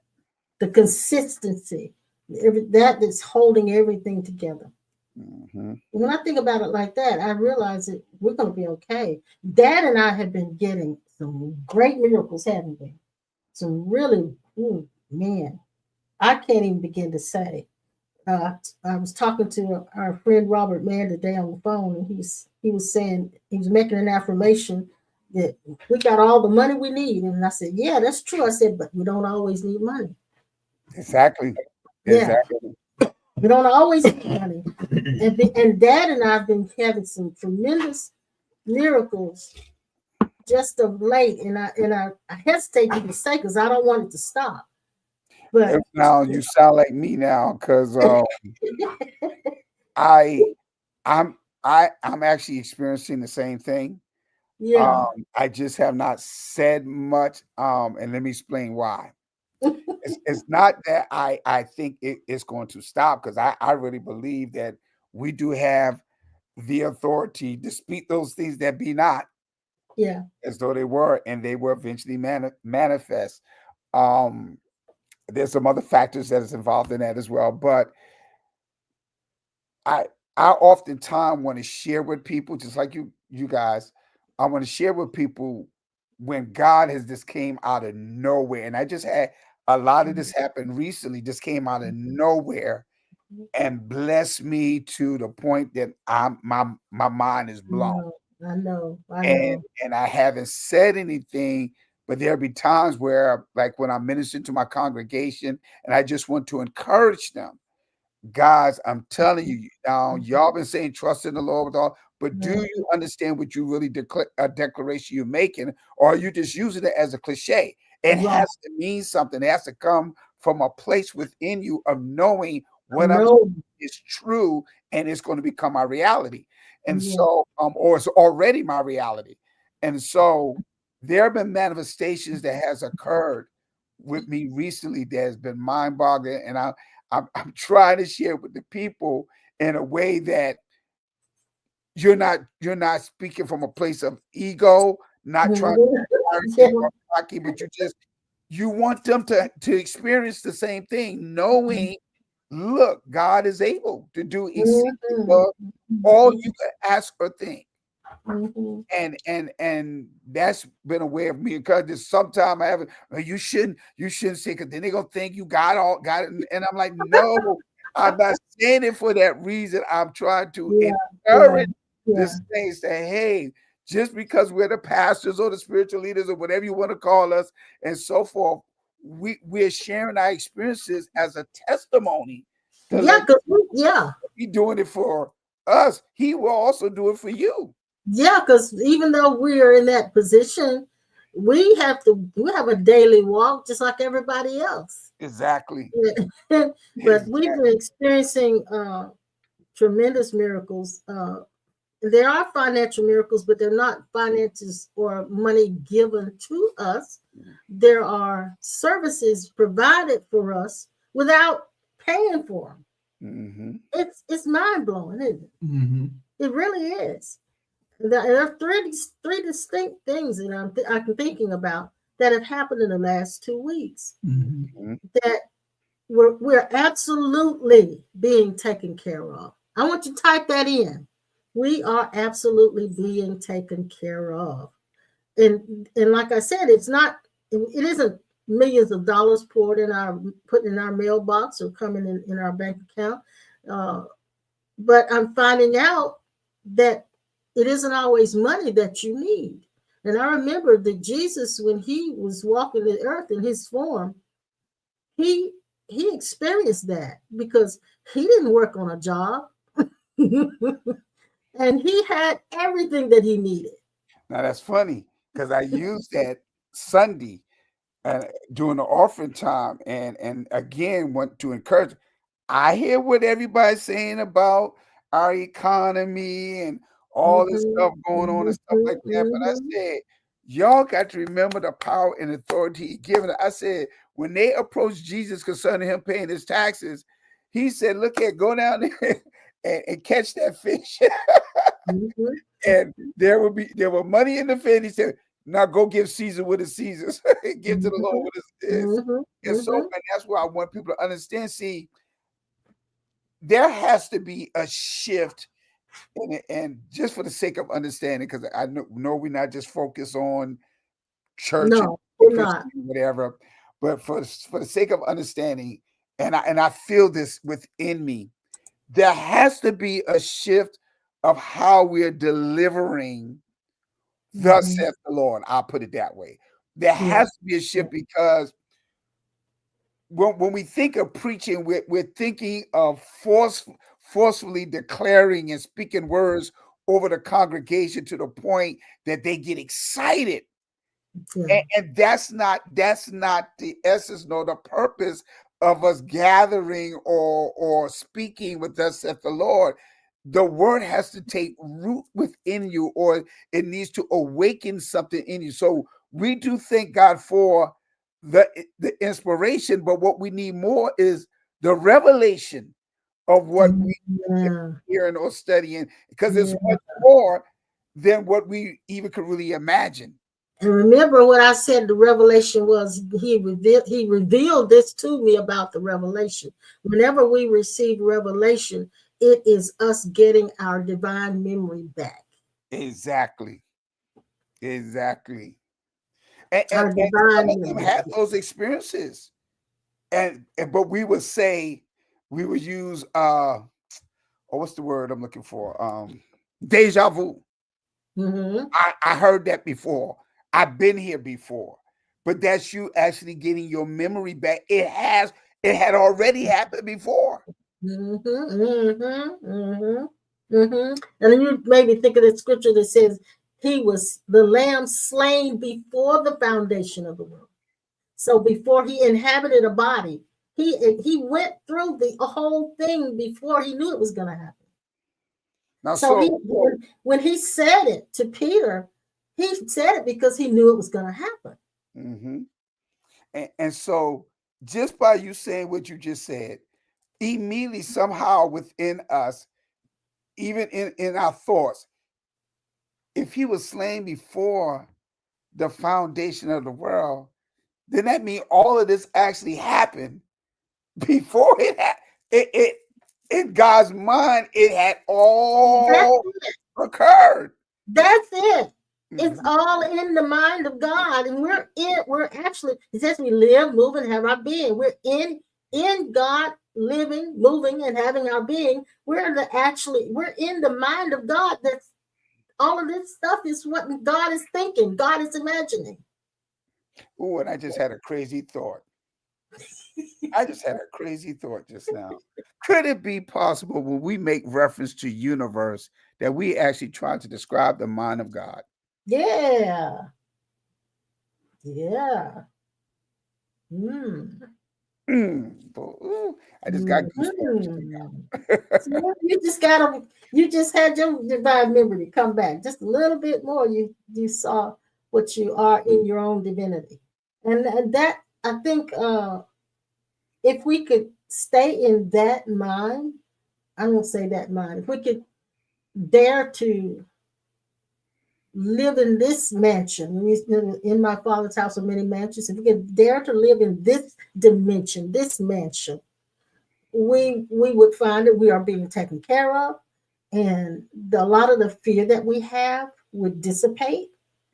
The consistency, that's holding everything together. Mm-hmm. When I think about it like that, I realize that we're going to be okay. Dad and I have been getting some great miracles, haven't we? Some really, man, I can't even begin to say. I was talking to our friend Robert Mann today on the phone, and he was saying, he was making an affirmation that we got all the money we need, and I said, yeah, that's true. I said, but we don't always need money. Exactly. Yeah, Exactly. we don't always need money. And Dad and I have been having some tremendous miracles just of late, and I hesitate to say because I don't want it to stop. But Now you sound like me now, because I I'm I'm actually experiencing the same thing. yeah, I just have not said much. And let me explain why. It's not that I think it's going to stop, because I really believe that we do have the authority to speak those things that be not yeah, as though they were, and they will eventually manifest. Um, there's some other factors that is involved in that as well, but I I oftentimes want to share with people, just like you guys. I want to share with people when God has just came out of nowhere, and I just had a lot of this happen recently. Just came out of nowhere and blessed me to the point that my mind is blown. no, I and know. and I haven't said anything, but there'll be times where, like when I'm ministering to my congregation, and I just want to encourage them. Guys, I'm telling you now, y'all been saying trust in the Lord with all, but do you understand what you really a declaration you're making, or are you just using it as a cliche? It Right. has to mean something. It has to come from a place within you of knowing what I'm No, saying is true, and it's going to become my reality. And yeah, so, or it's already my reality. And so there have been manifestations that has occurred with me recently that has been mind-boggling, and I'm trying to share with the people in a way that you're not speaking from a place of ego, not trying to be yeah, arrogant or cocky, but you want them to experience the same thing, knowing, look, God is able to do exceedingly above all you can ask or think. And that's been a way of me encouraging. Sometimes I haven't. You shouldn't say, because then they're gonna think you got it. And I'm like, no, I'm not saying it for that reason. I'm trying to yeah, yeah, encourage the yeah, saints that, hey, just because we're the pastors or the spiritual leaders or whatever you want to call us and so forth, we're sharing our experiences as a testimony to yeah, let yeah. He doing it for us. He will also do it for you. Yeah, because even though we're in that position, we have a daily walk just like everybody else. Exactly. But we've been experiencing tremendous miracles. There are financial miracles, but they're not finances or money given to us. There are services provided for us without paying for them. It's mind blowing, isn't it? It really is. There are three distinct things that I'm thinking about that have happened in the last 2 weeks that we're absolutely being taken care of. I want you to type that in. We are absolutely being taken care of. And like I said, it isn't millions of dollars poured in our put in our mailbox or coming in our bank account. Uh, but I'm finding out that it isn't always money that you need. And I remember that Jesus, when he was walking the earth in his form, he he experienced that because he didn't work on a job. And he had everything that he needed. Now that's funny because I used that Sunday during the offering time, and again want to encourage. I hear what everybody's saying about our economy and all this Mhm, stuff going on and mhm, stuff like that, but I mhm, said, y'all got to remember the power and authority he given. I said, when they approached Jesus concerning him paying his taxes, he said, look here, go down there and catch that fish. mhm, And there were money in the fish. He said, now go give Caesar what is Caesar's. Give to the Lord mhm, what is his. mhm, And so, mhm. and that's why I want people to understand. See, there has to be a shift in it, and just for the sake of understanding, because I know we're not just focused on church and No, we're Christian, not. whatever, but for the sake of understanding, and I feel this within me, there has to be a shift of how we're delivering. Thus Mhm. saith the Lord. I'll put it that way. There Yeah, has to be a yeah. shift because when we think of preaching, we're thinking of forcefully declaring and speaking words over the congregation to the point that they get excited. Yeah. And that's not the essence nor the purpose of us gathering or speaking with us at the Lord. The word has to take root within you, or it needs to awaken something in you. So we do thank God for the inspiration, but what we need more is the revelation of what we Yeah, hearing or studying, because it's yeah. much more than what we even could really imagine. And remember what I said the revelation was he revealed this to me about the revelation. Whenever we receive revelation, it is us getting our divine memory back. Exactly. Exactly. And Our some divine of them memory. had those experiences. And but we would say, we would use what's the word I'm looking for? Deja vu. Mm-hmm. I heard that before. I've been here before. But that's you actually getting your memory back. It had already happened before. Mm-hmm. Mm-hmm. Mm-hmm. Mm-hmm. And then you made me think of the scripture that says he was the lamb slain before the foundation of the world. So before he inhabited a body, he went through the whole thing before he knew it was going to happen. Now, So so when he said it to Peter, he said it because he knew it was going to happen. mhm. And so just by you saying what you just said, immediately somehow within us, even in our thoughts, if he was slain before the foundation of the world, then that means all of this actually happened before it in God's mind, it had That's all it. occurred. That's it. It's Mhm. all in the mind of God, and we're actually, it says we live, move, and have our being. We're in God, living, moving, and having our being. We're in the mind of God. That's all of this stuff is what God is thinking, God is imagining. Ooh, and I just had a crazy thought. I just had a crazy thought just now. Could it be possible when we make reference to universe that we actually try to describe the mind of God? Yeah. Yeah. Mm. Ooh, I just got goosebumps Mhm. right So now. you just had your divine memory come back just a little bit more. You saw what you are in your own divinity. And that I think if we could stay in that mind, I'm gonna say that mind, if we could dare to live in this mansion, in my father's house of many mansions, if we could dare to live in this dimension, this mansion, we would find that we are being taken care of. and a lot of the fear that we have would dissipate.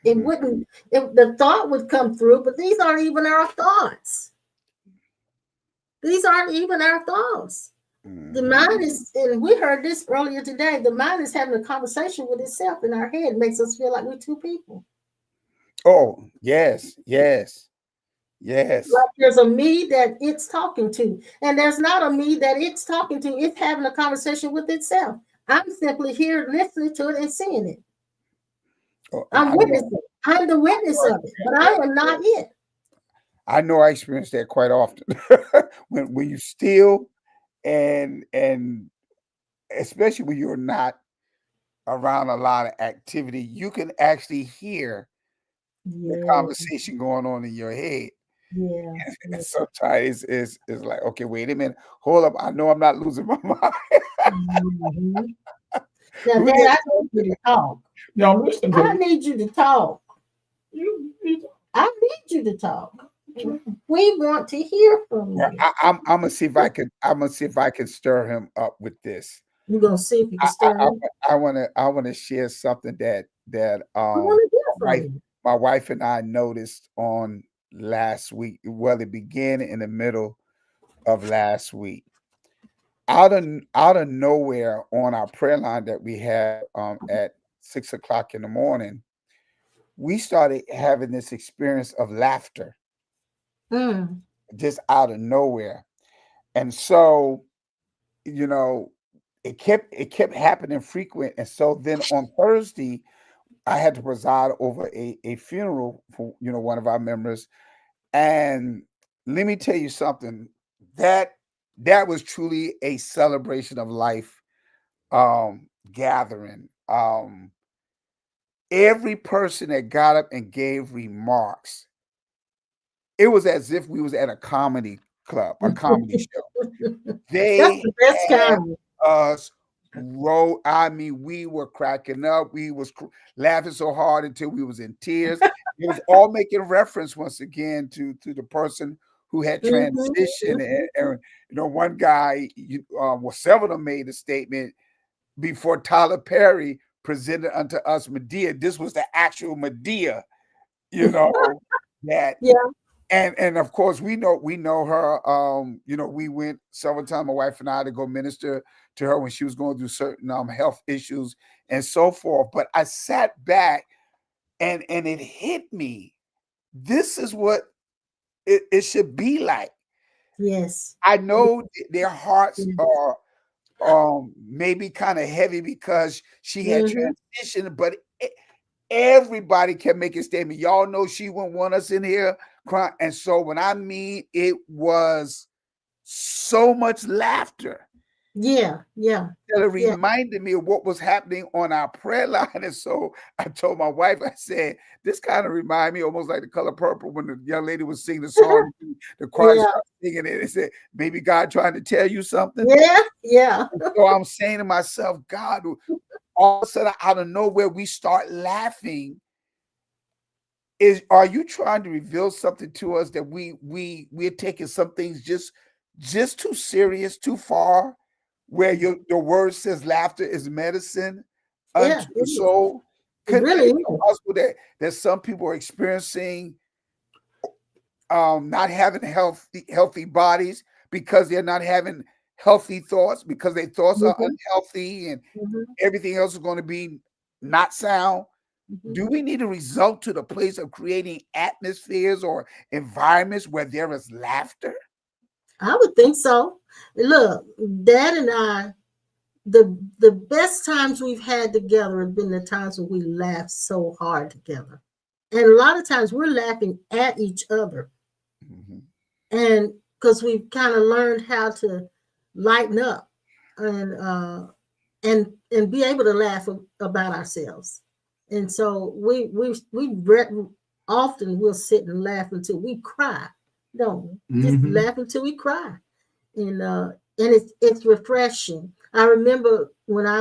It wouldn't, the thought would come through, but these aren't even our thoughts. These aren't even our thoughts. The mind is, and we heard this earlier today, the mind is having a conversation with itself in our head. It makes us feel like we're two people. Oh, yes, yes, yes. Like there's a me that it's talking to, and there's not a me that it's talking to. It's having a conversation with itself. I'm simply here listening to it and seeing it. Oh, I'm witnessing. I'm the witness of it, but I am not it. I know I experience that quite often. when you steal and especially when you're not around a lot of activity, you can actually hear the Yeah, conversation going on in your head. yeah. And sometimes it's like, okay, wait a minute, hold up. I know I'm not losing my mind. Mhm. Now, Who Dad, did I need you to talk. No, I'm listening to I you. need you to talk. I need you to talk. We want to hear from Well, you. I'm gonna see if I can. I'm gonna see if I can stir him up with this. You're gonna see if you can stir him. I wanna share something that I want to hear from wife you. my wife and I noticed on last week. Well, it began in the middle of last week. Out of nowhere on our prayer line that we have at 6 o'clock in the morning, we started having this experience of laughter Mm, just out of nowhere. And so, you know, it kept happening frequent. And so then on Thursday, I had to preside over a funeral for one of our members. And let me tell you something, that that was truly a celebration of life gathering. Every person that got up and gave remarks, it was as if we was at a comedy club, a comedy show. that's They the best had kind. us roll. I mean, we were cracking up. We was laughing so hard until we was in tears. It was all making reference once again to the person who had Mhm, transitioned. mhm. And one guy, well, several of them made a statement before Tyler Perry presented unto us Medea. This was the actual Medea, you know, that Yeah, and of course we know her. We went several times, my wife and I, to go minister to her when she was going through certain health issues and so forth. But I sat back and it hit me. This is what it should be like. yes. I know their hearts Yeah. are maybe kind of heavy because she had Mhm. transitioned, but everybody kept making statement. Y'all know she wouldn't want us in here crying. And so when I mean it was so much laughter Yeah, yeah, that it yeah. reminded me of what was happening on our prayer line. And so I told my wife, I said, this kind of reminded me almost like The Color Purple when the young lady was singing the song, the choir Yeah, started singing it. It said, maybe God trying to tell you something. yeah, yeah. And so I'm saying to myself, God, all of a sudden out of nowhere, we start laughing. Are you trying to reveal something to us that we're taking some things just too serious, too far, where your word says laughter is medicine Yeah, unto it the is. soul? It Could it really be is. possible that some people are experiencing not having healthy bodies because they're not having healthy thoughts, because their thoughts are Mhm, unhealthy and mhm, everything else is going to be not sound? mhm. Do we need to result to the place of creating atmospheres or environments where there is laughter? I would think so. Look, Dad and I, the best times we've had together have been the times when we laughed so hard together. And a lot of times we're laughing at each other. Mhm. And because we've kind of learned how to lighten up and and be able to laugh about ourselves. And so often we'll sit and laugh until we cry. Don't we? Just Mm-hmm. laugh until we cry. And it's refreshing. I remember when I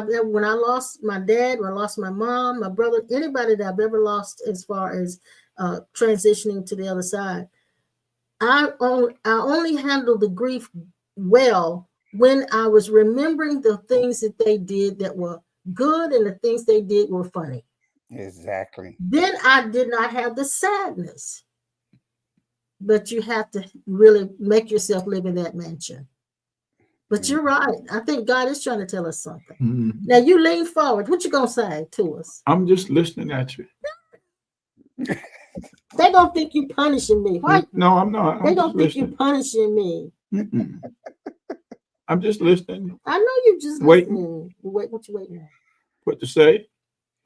lost my dad, when I lost my mom, my brother, anybody that I've ever lost as far as transitioning to the other side. I only handled the grief well when I was remembering the things that they did that were good and the things they did were funny. Exactly. Then I did not have the sadness. But you have to really make yourself live in that mansion. But you're right. I think God is trying to tell us something. Mhm. Now you lean forward. What you gonna say to us? I'm just listening at you. They gonna think you punishing me. Why? No, I'm not. They I'm gonna just think you listening. punishing me. Mm-mm. I'm just listening. I know you just Waiting. listening. Wait, what you waiting on? What to say?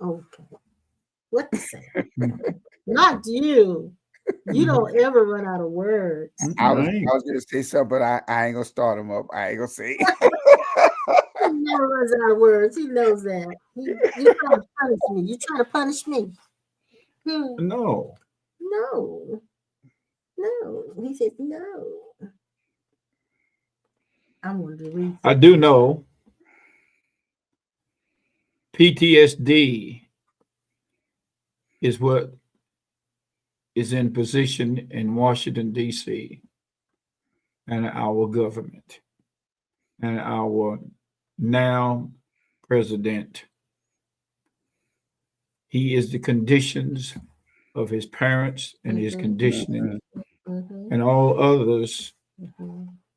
Okay. What to say? Mm. Not you. You don't ever run out of words. I was Right. gonna say something, but I ain't gonna start him up. I ain't gonna say. He never runs out of words. He knows that. You trying to punish me. You trying to punish me. No. No. No. He said no. I wanted to read. I do know PTSD is what is in position in Washington, D.C., and our government and our now president. He is the conditions of his parents and his conditioning and all others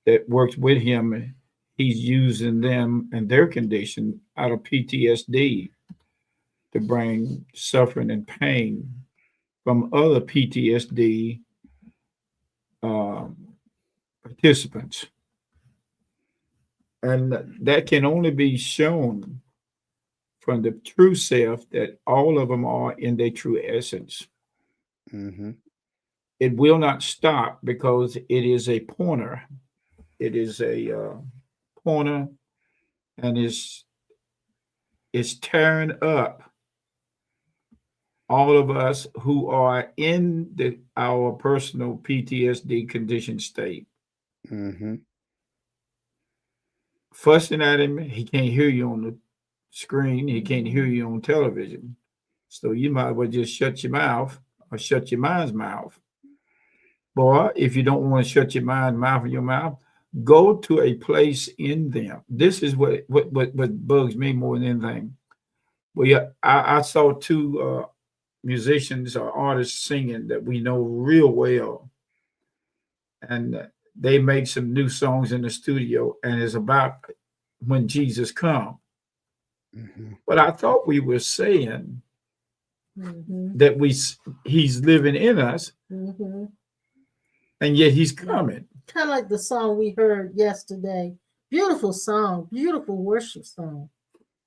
that worked with him. He's using them and their condition out of PTSD to bring suffering and pain from other PTSD um, participants. And that can only be shown from the true self that all of them are in their true essence. Mm-hmm. It will not stop because it is a pointer. It is a pointer, and it's tearing up all of us who are in our personal PTSD condition state. Mm-hmm. Fussing at him, he can't hear you on the screen. He can't hear you on television. So you might as well just shut your mouth or shut your mind's mouth. Boy, if you don't want to shut your mind's mouth and your mouth, go to a place in them. This is what bugs me more than anything. Well, yeah, I saw two musicians or artists singing that we know real well, and they made some new songs in the studio, and it's about when Jesus come. Mm-hmm. But I thought we were saying Mm-hmm. that he's living in us, Mm-hmm. and yet he's coming. Kind of like the song we heard yesterday. Beautiful song, beautiful worship song,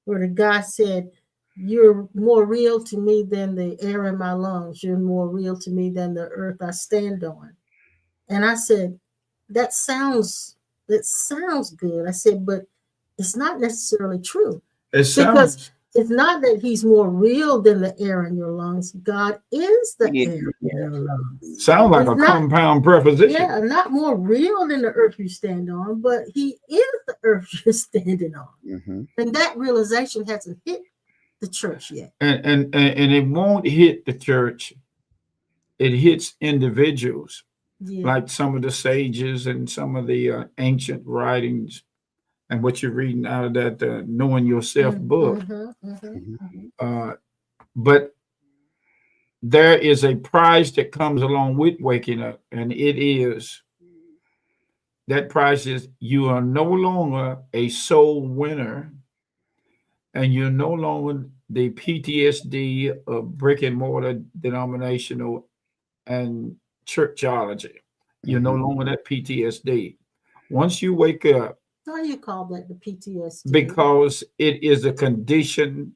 where the guy said, "You're more real to me than the air in my lungs. You're more real to me than the earth I stand on." And I said, that sounds good. I said, but it's not necessarily true. It sounds Because it's not that he's more real than the air in your lungs. God is the Yeah. air in your lungs. like It's a not, compound preposition. yeah, not more real than the earth you stand on, but he is the earth you're standing on. Mm-hmm. And that realization hasn't hit the church yet. And it won't hit the church. It hits individuals, Yeah. like some of the sages and some of the ancient writings, and what you're reading out of that Knowing Yourself book. Uh, but there is a price that comes along with waking up, and it is that price is you are no longer a soul winner, and you're no longer the PTSD of brick and mortar denominational and churchology. You're no Mm-hmm. longer that PTSD. Once you wake up, Why do you call that the PTSD? because it is a condition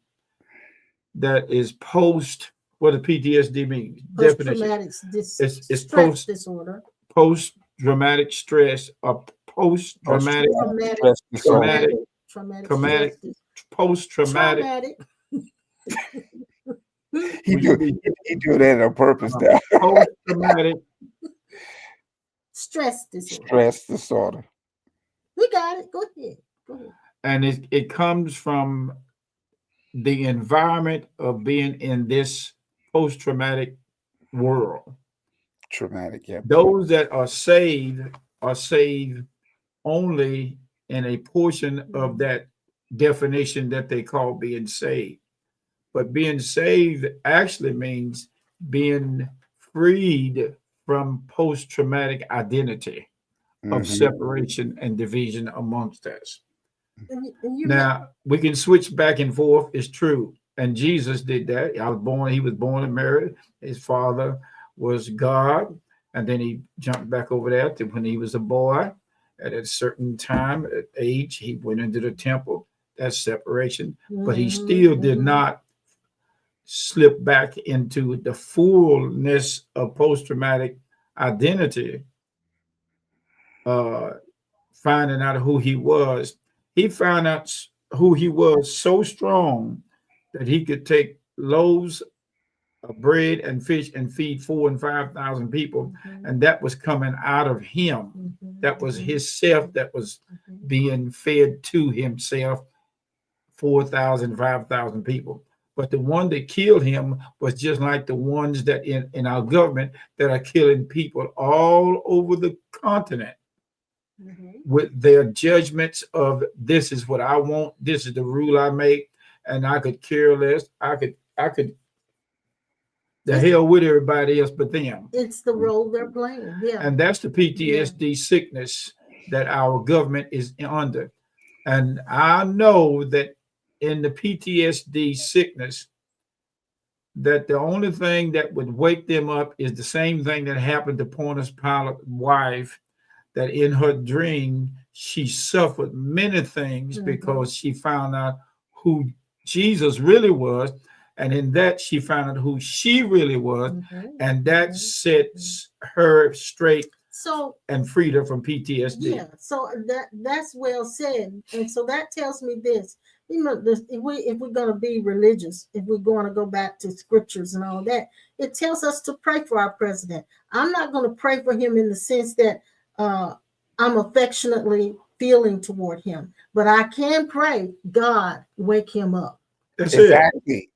that is post what the PTSD means. Definition. Post-traumatic It's stress disorder. post traumatic stress or post traumatic Traumatic traumatic stress post traumatic. traumatic. He do that on purpose now. Post traumatic Stress disorder. Stress disorder. We got it. Go ahead. and it comes from the environment of being in this post traumatic world. Traumatic, yeah. Those that are saved only in a portion of that definition that they call being saved. But being saved actually means being freed from post-traumatic identity of separation and division amongst us. Now, we can switch back and forth. It's true. And Jesus did that. He was born and married. His father was God. And then he jumped back over there to when he was a boy. At a certain time, at age, he went into the temple. That's separation. But he still did not slip back into the fullness of post-traumatic identity, finding out who he was. He found out who he was so strong that he could take loaves of bread and fish and feed 4,000 and 5,000 people. And that was coming out of him. That was his self that was being fed to himself, 4,000, 5,000 people. But the one that killed him was just like the ones that in our government that are killing people all over the continent with their judgments of this is what I want, this is the rule I make, and I could care less. I could the hell with everybody else but them. It's the role they're playing. Yeah. And that's the PTSD sickness that our government is under. And I know that in the PTSD sickness, that the only thing that would wake them up is the same thing that happened to Pontius Pilate's wife, that in her dream, she suffered many things because she found out who Jesus really was. And in that, she found out who she really was. And that sets her straight and freed her from PTSD. Yeah, so that's well said. And so that tells me this. You know, if we're going to be religious, if we're going to go back to scriptures and all that, it tells us to pray for our president. I'm not going to pray for him in the sense that I'm affectionately feeling toward him, but I can pray, God, wake him up. That's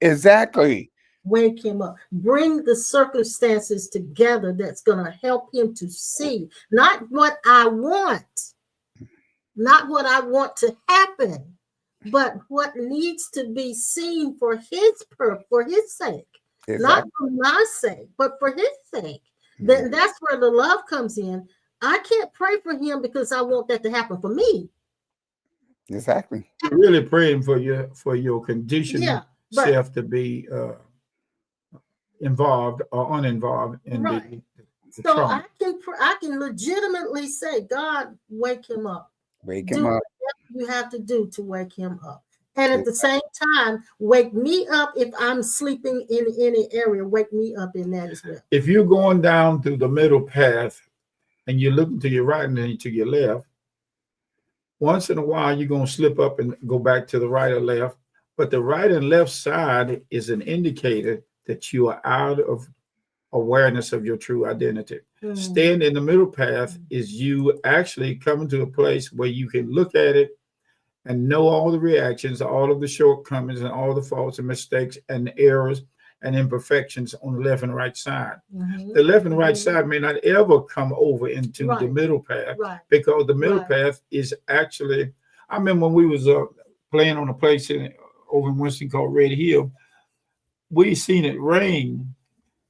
Exactly. Wake him up. Bring the circumstances together that's going to help him to see not what I want to happen, but what needs to be seen for his sake, not for my sake, but for his sake. Then that's where the love comes in. I can't pray for him because I want that to happen for me. Exactly. You're really praying for your conditioned self to be involved or uninvolved in the so trauma. I can legitimately say, God, wake him up. Wake him up. You have to do to wake him up. And at the same time, wake me up if I'm sleeping in any area. Wake me up in that as well. If you're going down through the middle path and you're looking to your right and to your left, once in a while you're going to slip up and go back to the right or left. But the right and left side is an indicator that you are out of awareness of your true identity. Staying in the middle path is you actually coming to a place where you can look at it and know all the reactions, all of the shortcomings and all the faults and mistakes and errors and imperfections on the left and right side. The left and right side may not ever come over into the middle path because the middle path is actually, I remember when we was playing on a place over in Winston called Red Hill, we seen it rain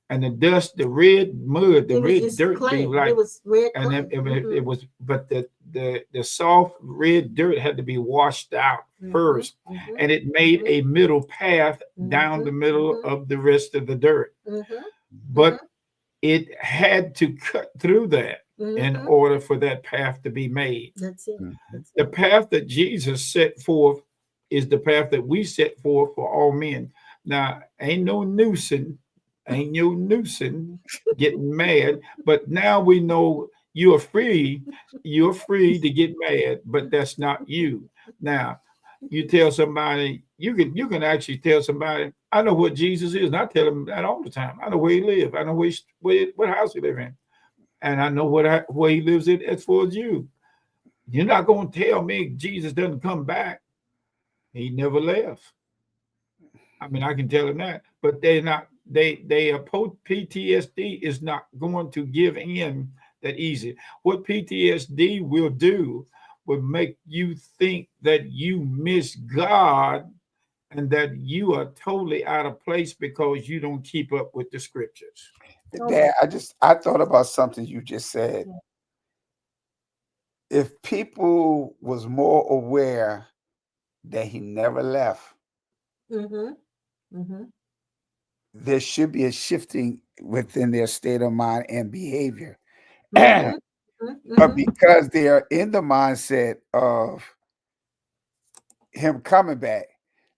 and the dust, the red mud, the red dirt clay. Like, it was red and clay. it was, but the soft red dirt had to be washed out first, and it made a middle path down the middle of the rest of the dirt. But it had to cut through that in order for that path to be made. That's it. The path that Jesus set forth is the path that we set forth for all men. Now, ain't no nuisance getting mad, but now we know you're free to get mad, but that's not you. Now, you tell somebody, you can actually tell somebody, I know what Jesus is, and I tell them that all the time. I know where he lives. I know what house he lives in, and I know where he lives in as far as you. You're not going to tell me Jesus doesn't come back. He never left. I mean, I can tell them that, but they're not. They oppose PTSD is not going to give in that easy. What PTSD will do would make you think that you miss God and that you are totally out of place because you don't keep up with the scriptures. Dad, I thought about something you just said. If people was more aware that he never left, there should be a shifting within their state of mind and behavior. But because they are in the mindset of him coming back,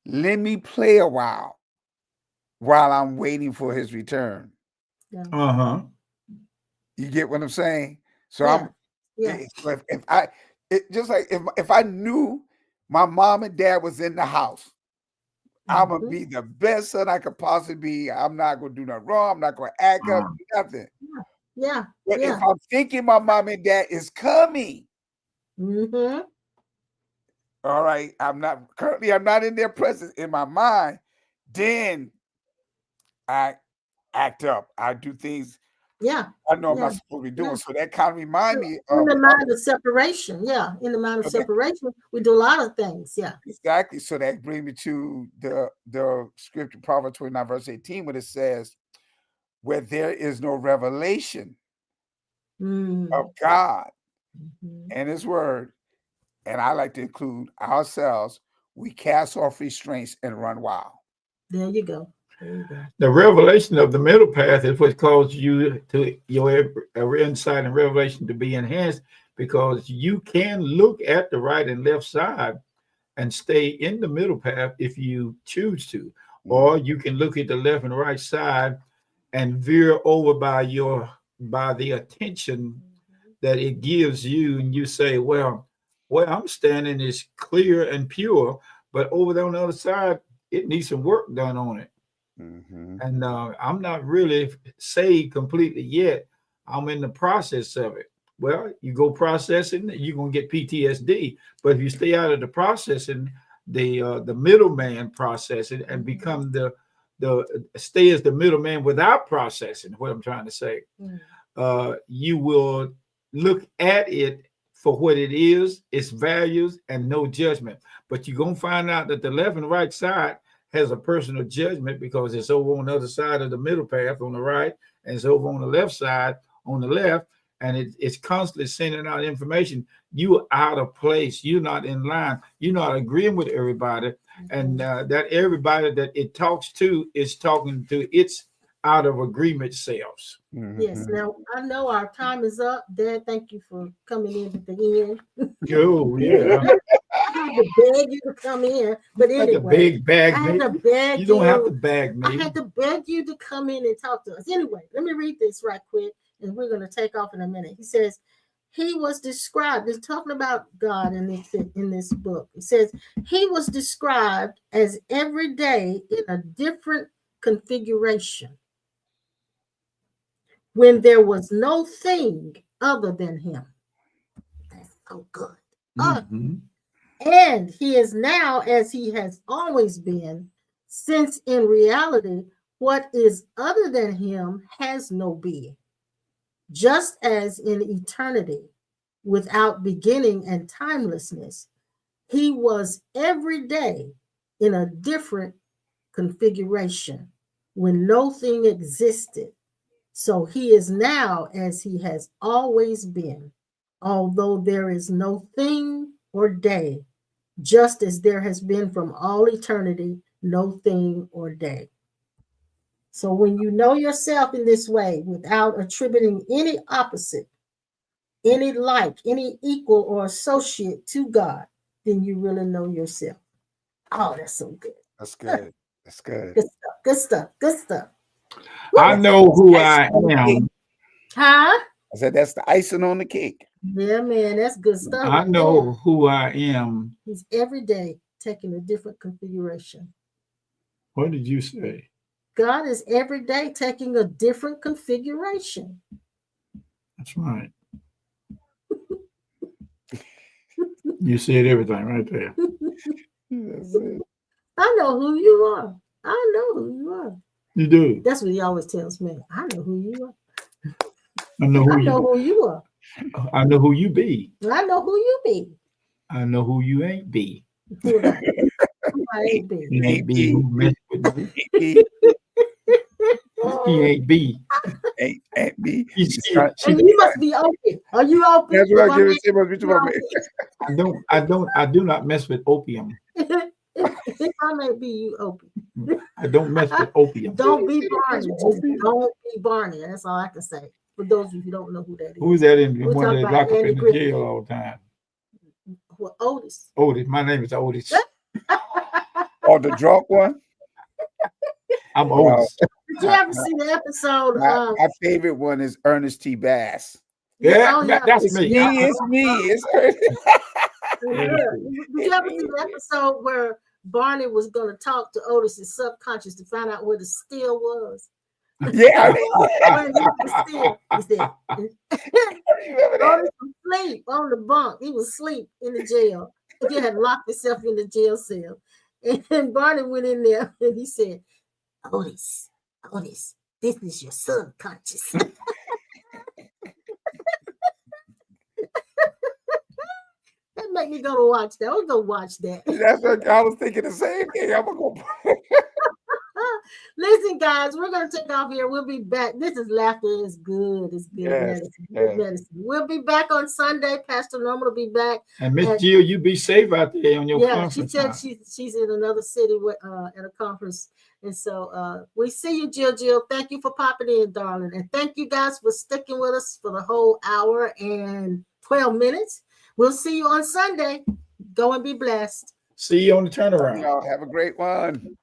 let me play a while I'm waiting for his return. Uh-huh. You get what I'm saying? So just like if I knew my mom and dad was in the house, I'm gonna be the best son I could possibly be. I'm not gonna do nothing wrong. I'm not gonna act up, nothing. But if I'm thinking my mom and dad is coming, all right, I'm not in their presence in my mind, then I act up. I do things I know I'm not supposed to be doing. So that kind of remind me of in the mind of separation. In the mind of separation, we do a lot of things. Exactly. So that brings me to the scripture, Proverbs 29, verse 18, where it says, where there is no revelation of God and his word, and I like to include ourselves, we cast off restraints and run wild. There you go. The revelation of the middle path is what causes you to your insight and revelation to be enhanced, because you can look at the right and left side and stay in the middle path if you choose to, or you can look at the left and right side and veer over by the attention that it gives you, and you say, well, I'm standing is clear and pure, but over there on the other side, it needs some work done on it. And I'm not really saved completely yet. I'm in the process of it. Well, you go processing, you're gonna get PTSD. But if you stay out of the processing, the middleman processing and become the stay as the middleman without processing, what I'm trying to say, you will look at it for what it is, its values, and no judgment. But you're gonna find out that the left and right side has a personal judgment, because it's over on the other side of the middle path on the right, and it's over on the left side on the left, and it's constantly sending out information. You're out of place. You're not in line. You're not agreeing with everybody, and that everybody that it talks to is talking to its out of agreement selves. Yes. Now I know our time is up. Dad, thank you for coming in at the end. Oh yeah. I had to beg you to come in, but anyway, I had to beg you. You don't have to beg me. I had to beg you to come in and talk to us. Anyway, let me read this right quick, and we're going to take off in a minute. He says, he was described, he's talking about God in this book. He says, he was described as every day in a different configuration, when there was no thing other than him. That's so good. And he is now as he has always been, since in reality, what is other than him has no being. Just as in eternity, without beginning and timelessness, he was every day in a different configuration when no thing existed. So he is now as he has always been, although there is no thing or day, just as there has been from all eternity, no thing or day. So when you know yourself in this way, without attributing any opposite, any like, any equal or associate to God, then you really know yourself. Oh, that's so good. That's good. That's good. Good stuff. Good stuff. Good stuff. I know who I am. Huh? I said that's the icing on the cake. Yeah, man, that's good stuff. I know who I am. He's every day taking a different configuration. What did you say? God is every day taking a different configuration. That's right. You said everything right there. That's it. I know who you are. I know who you are. You do. That's what he always tells me. I know who you are. I know who I know who you are. I know who you be. I know who you be. I know who you ain't be. Who that? Who I ain't be. You ain't be who mess with me. He ain't be. Ain't me. And you must be open. Are you open? That's what I give it. Must be too much. I do not mess with opium. If I may be, you open. I don't mess with opium. Don't be Barney. Just don't be Barney. That's all I can say. For those of you who don't know who that is. Who's that in the We're one talking that about lock up Andy in the Griffith. jail all the time? Well, Otis. Otis. My name is Otis. Oh, the drunk one? I'm Otis. Did you ever see the episode? My favorite one is Ernest T. Bass. Yeah, that's It's me. It's me. It's Ernest. Did you ever see the episode where Barney was going to talk to Otis's subconscious to find out where the steel was? Yeah. When he was still, he said, Otis was asleep on the bunk. He was asleep in the jail. He had locked himself in the jail cell. And Barney went in there and he said, Otis, this is your subconscious. That make me go to watch that. I'll go watch that. That's what I was thinking the same thing. I'm gonna go. Listen, guys, we're gonna take off here. We'll be back. This is laughter. It's good. It's good medicine. Good medicine. We'll be back on Sunday. Pastor Norman will be back. And Miss Jill, you be safe out there on your conference. She said she's in another city at a conference. And so we see you, Jill. Thank you for popping in, darling. And thank you guys for sticking with us for the whole hour and 12 minutes. We'll see you on Sunday. Go and be blessed. See you on the turnaround. Y'all have a great one.